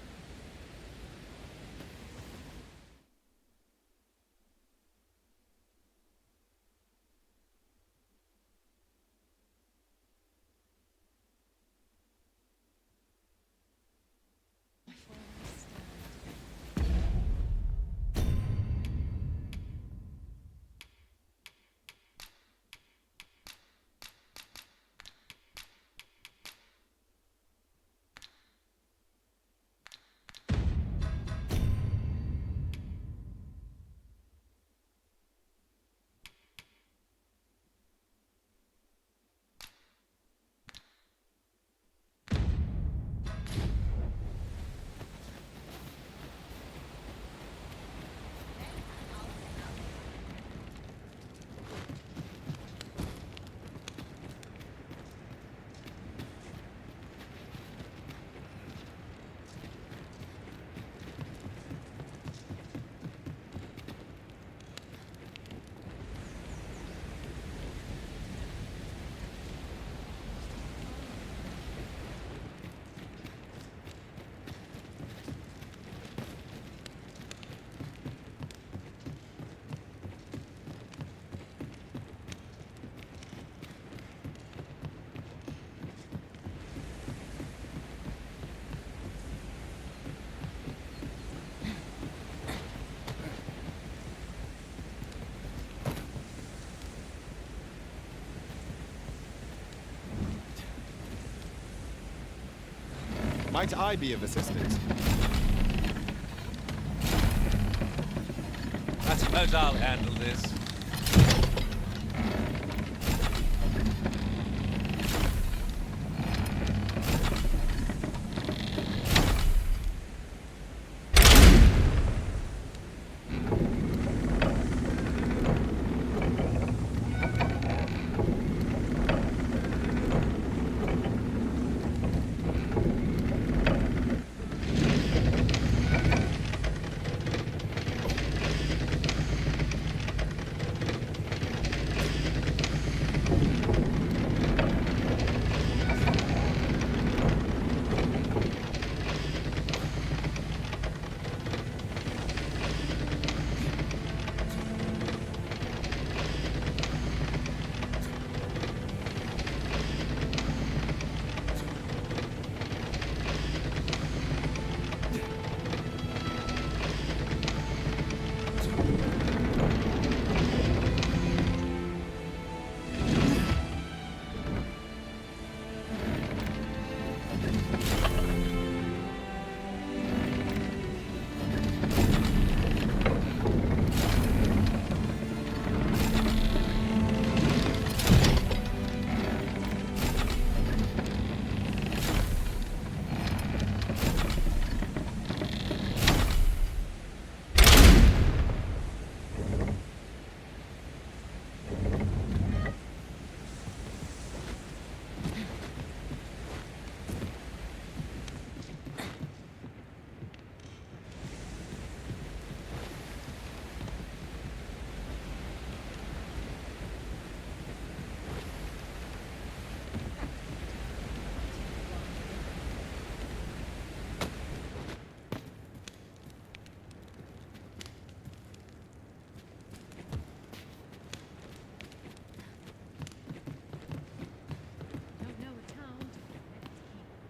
Might I be of assistance? I suppose I'll handle this.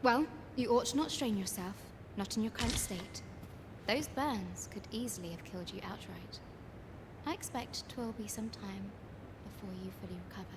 Well, you ought to not strain yourself, not in your current state. Those burns could easily have killed you outright. I expect 'twill be some time before you fully recover.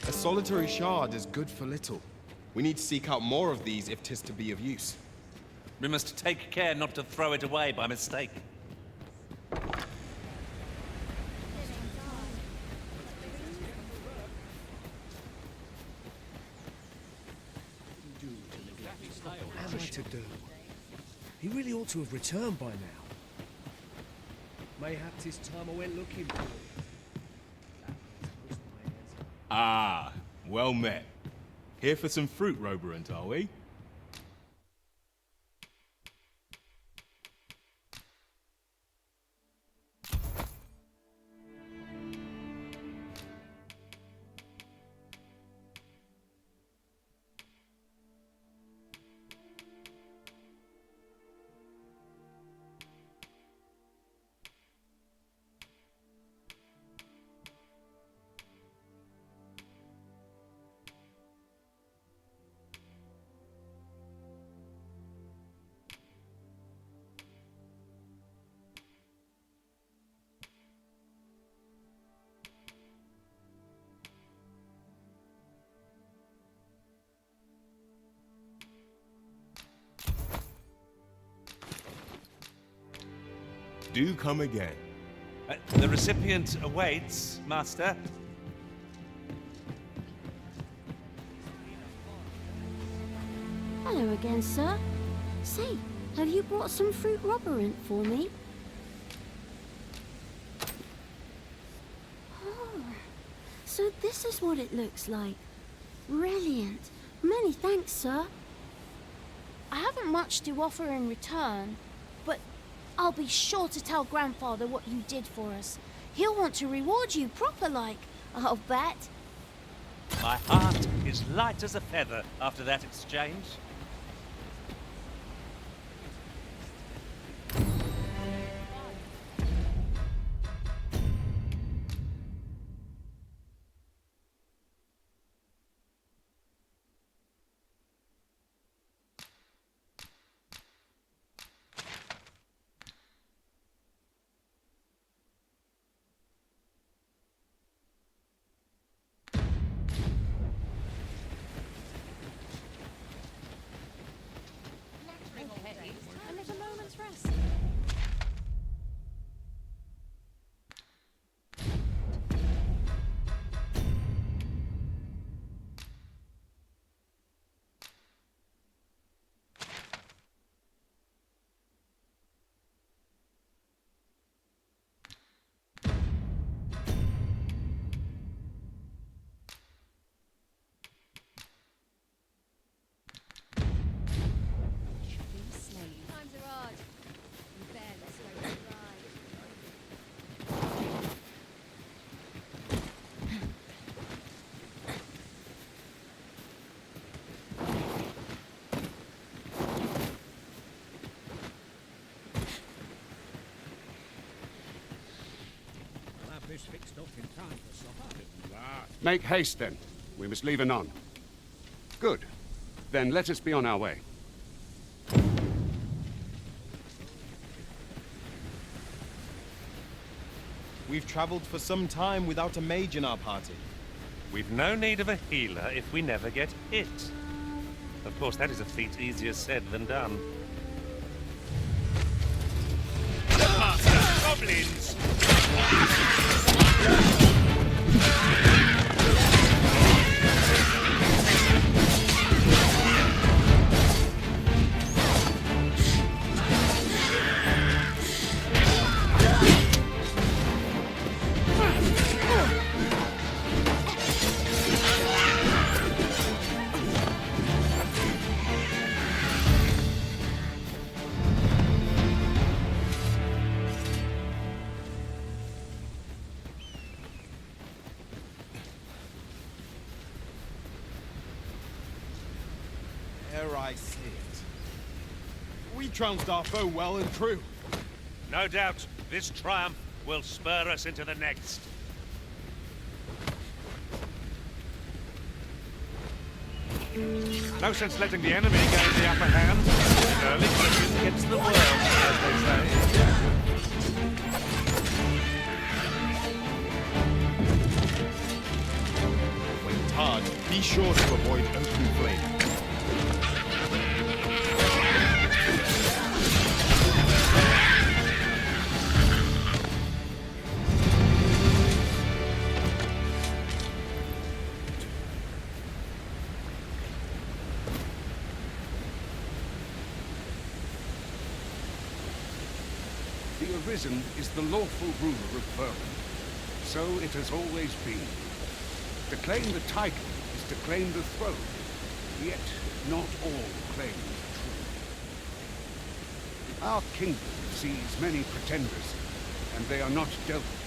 A solitary shard is good for little. We need to seek out more of these if 'tis to be of use. We must take care not to throw it away by mistake. What am I to do? He really ought to have returned by now. Mayhap 'tis time I went looking for him. Ah, well met. Here for some fruit, Roberant, are we? Do come again. The recipient awaits, Master. Hello again, sir. Say, have you brought some fruit roberant for me? Oh, so this is what it looks like. Brilliant. Many thanks, sir. I haven't much to offer in return, but I'll be sure to tell Grandfather what you did for us. He'll want to reward you proper-like, I'll bet. My heart is light as a feather after that exchange. A little moment's rest. Times are hard. You barely slow to I'll have this fixed up in time for supper. Make haste, then. We must leave anon. Good. Then let us be on our way. We've traveled for some time without a mage in our party. We've no need of a healer if we never get hit. Of course, that is a feat easier said than done. Goblins! Dare I say it? We trounced our foe well and true. No doubt, this triumph will spur us into the next. No sense letting the enemy gain the upper hand. Early Christian gets the world, as they say. When tarred, be sure to avoid open flame. The Arisen is the lawful ruler of Vermont. So it has always been. To claim the title is to claim the throne, yet not all claims are true. Our kingdom sees many pretenders, and they are not dealt with.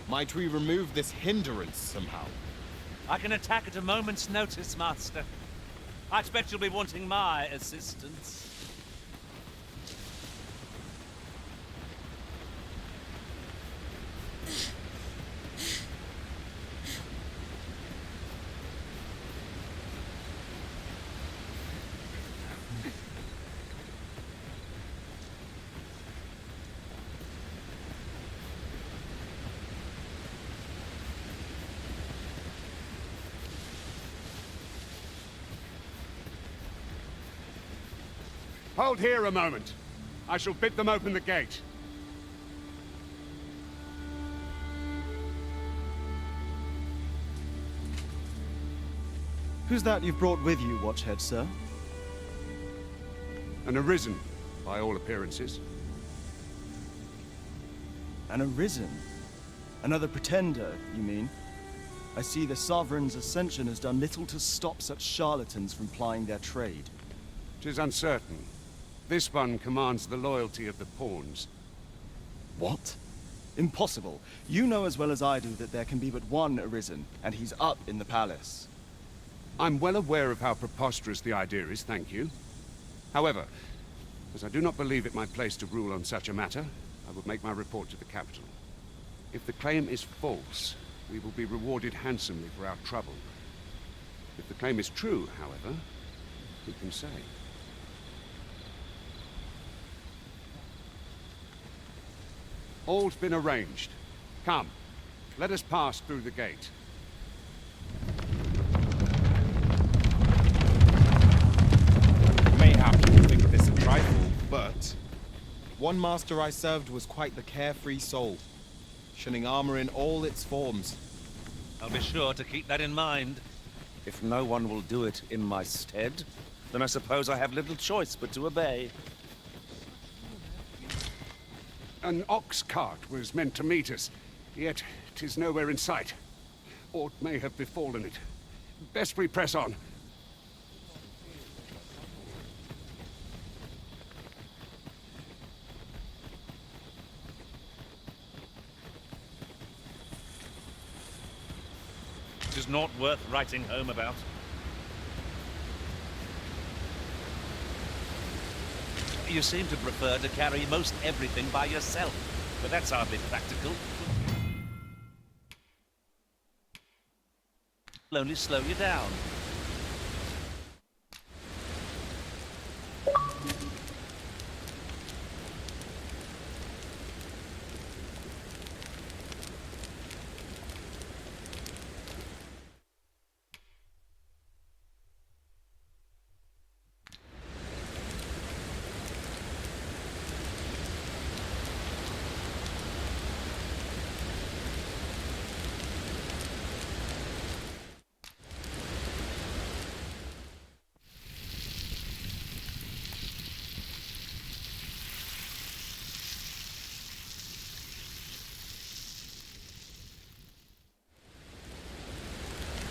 Might we remove this hindrance somehow? I can attack at a moment's notice, Master. I expect you'll be wanting my assistance. Hold here a moment. I shall bid them open the gate. Who's that you've brought with you, Watchhead, sir? An Arisen, by all appearances. An Arisen? Another pretender, you mean? I see the Sovereign's ascension has done little to stop such charlatans from plying their trade. 'Tis uncertain. This one commands the loyalty of the pawns. What? Impossible. You know as well as I do that there can be but one Arisen, and he's up in the palace. I'm well aware of how preposterous the idea is, thank you. However, as I do not believe it my place to rule on such a matter, I will make my report to the capital. If the claim is false, we will be rewarded handsomely for our trouble. If the claim is true, however, who can say? All's been arranged. Come, let us pass through the gate. Mayhap you will think this a trifle, but one master I served was quite the carefree soul, shunning armor in all its forms. I'll be sure to keep that in mind. If no one will do it in my stead, then I suppose I have little choice but to obey. An ox cart was meant to meet us, yet 'tis nowhere in sight. Aught may have befallen it. Best we press on. It is not worth writing home about. You seem to prefer to carry most everything by yourself, but that's hardly practical. It'll only slow you down.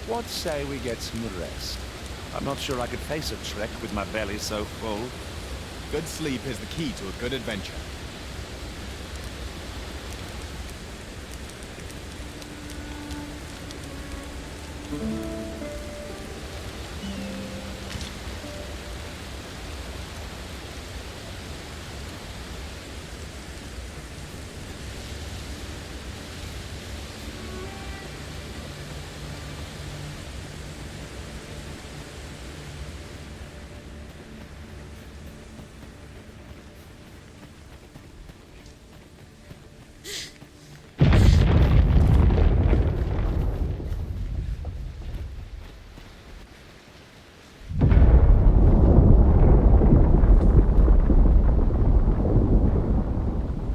What say we get some rest? I'm not sure I could face a trek with my belly so full. Good sleep is the key to a good adventure.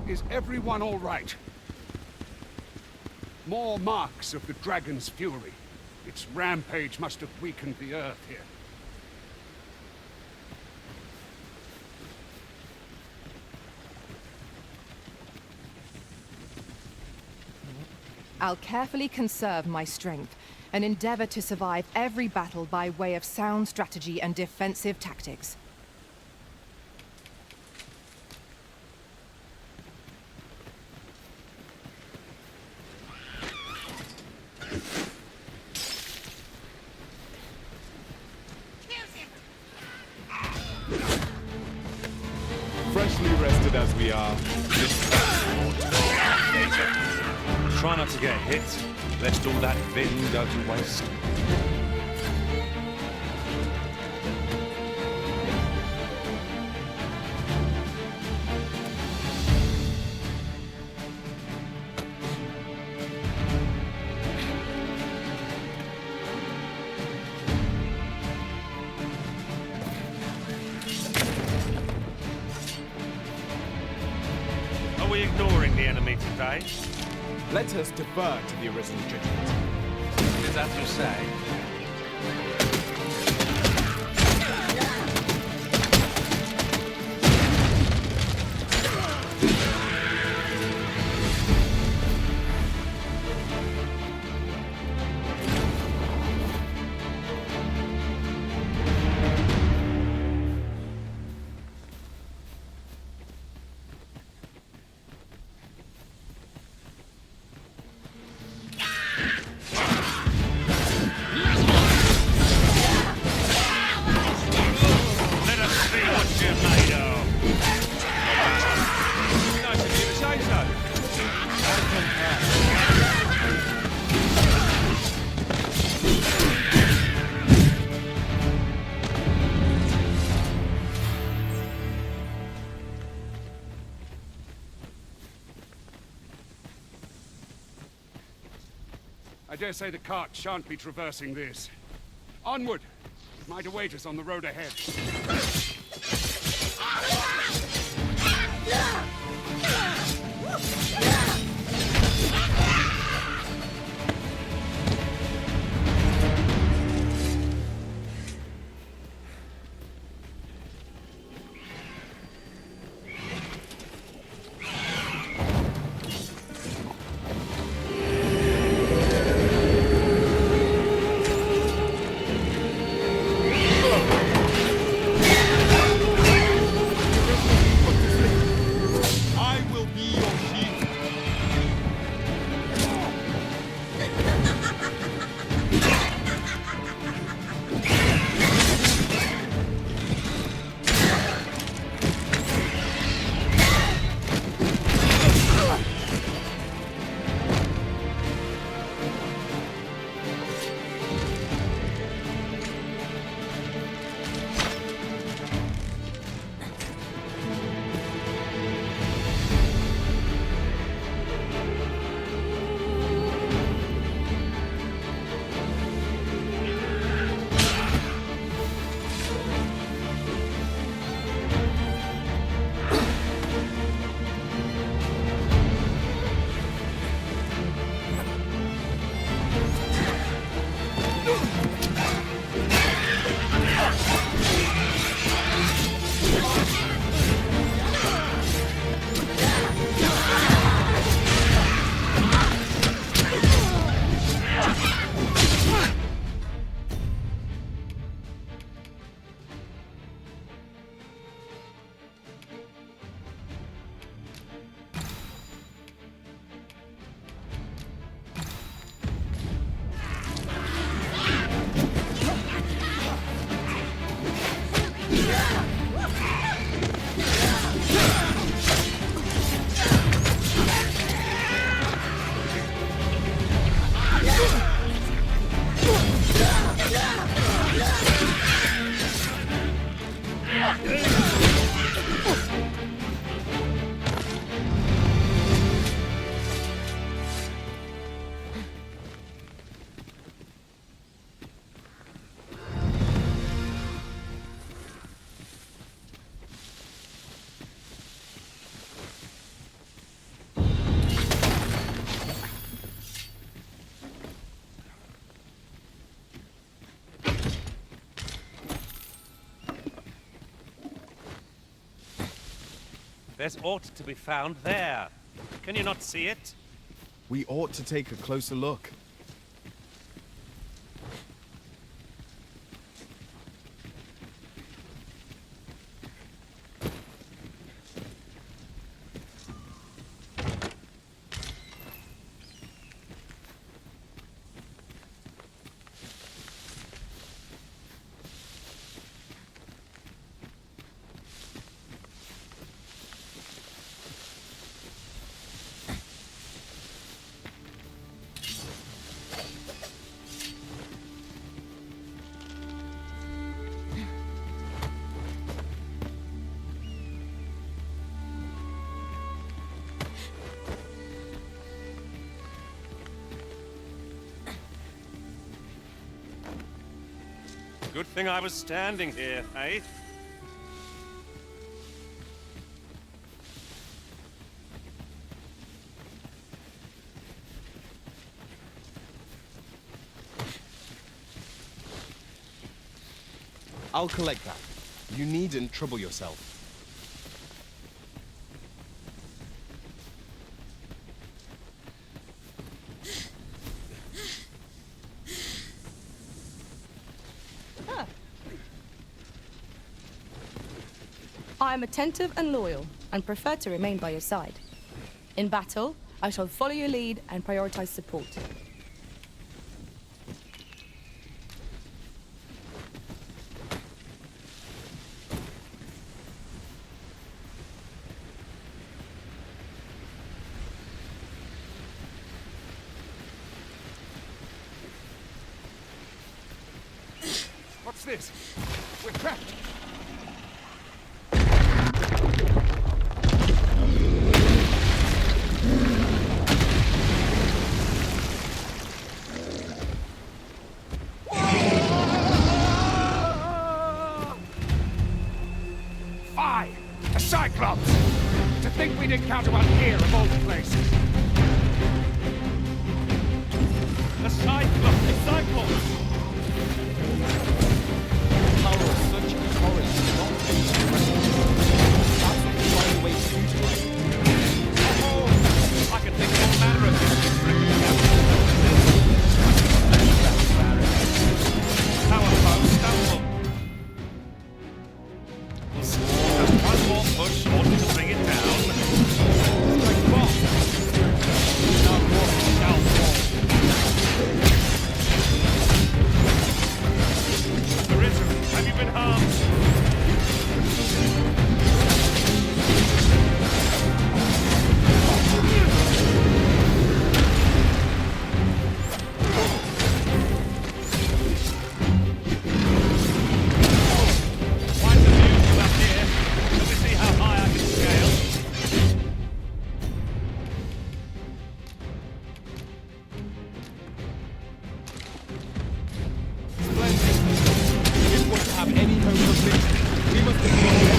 Is everyone all right? More marks of the dragon's fury. Its rampage must have weakened the earth here. I'll carefully conserve my strength and endeavor to survive every battle by way of sound strategy and defensive tactics. Freshly rested as we are, Try not to get hit, lest all that vim go to waste. Are we ignoring the enemy today? let us defer to the original judgment. Is that to say? I dare say the cart shan't be traversing this. Onward! It might await us on the road ahead. There's ought to be found there. Can you not see it? We ought to take a closer look. Good thing I was standing here, eh? I'll collect that. You needn't trouble yourself. I am attentive and loyal, and prefer to remain by your side. In battle, I shall follow your lead and prioritize support. What's this? We're trapped. Fie! A Cyclops! To think we'd encounter one here of all places. A Cyclops! A Cyclops! Power of such authority is not based on That's what we find a way to utilize it. Oh, I can think of all manner of things. Power foe stumble. Just one more push ought to bring it down. Strike fast. Now walk down wall. Have you been harmed? Quite unusual up here. Let me see how high I can scale. Have any hope of victory. We must ignore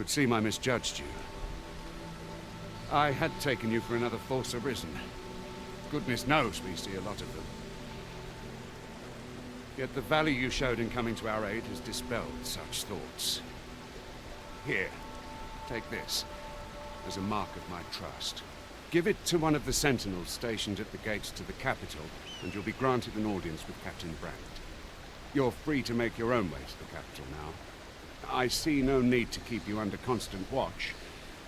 Seem I misjudged you. I had taken you for another Force Arisen. Goodness knows we see a lot of them. Yet the value you showed in coming to our aid has dispelled such thoughts. Here, take this as a mark of my trust. Give it to one of the sentinels stationed at the gates to the capital, and you'll be granted an audience with Captain Brandt. You're free to make your own way to the capital now. I see no need to keep you under constant watch,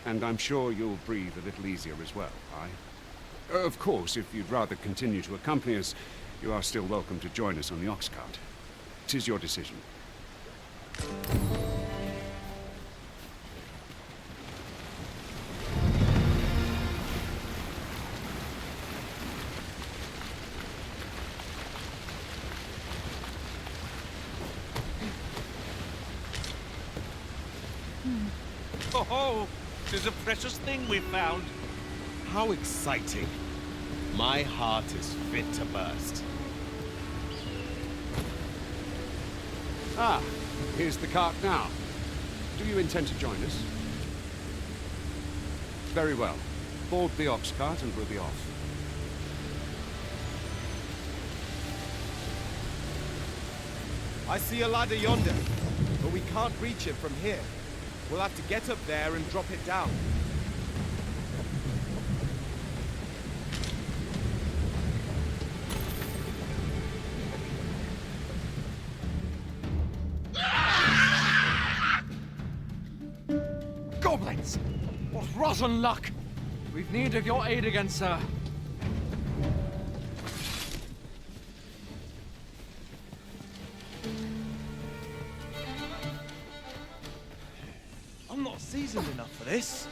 and I'm sure you'll breathe a little easier as well, aye? Of course, if you'd rather continue to accompany us, you are still welcome to join us on the ox cart. 'Tis your decision. Oh, 'tis a precious thing we found. How exciting. My heart is fit to burst. Ah, here's the cart now. Do you intend to join us? Very well. Board the ox cart and we'll be off. I see a ladder yonder, but we can't reach it from here. We'll have to get up there and drop it down. Goblins! What rotten luck! We've need of your aid again, sir. I'm not seasoned enough for this.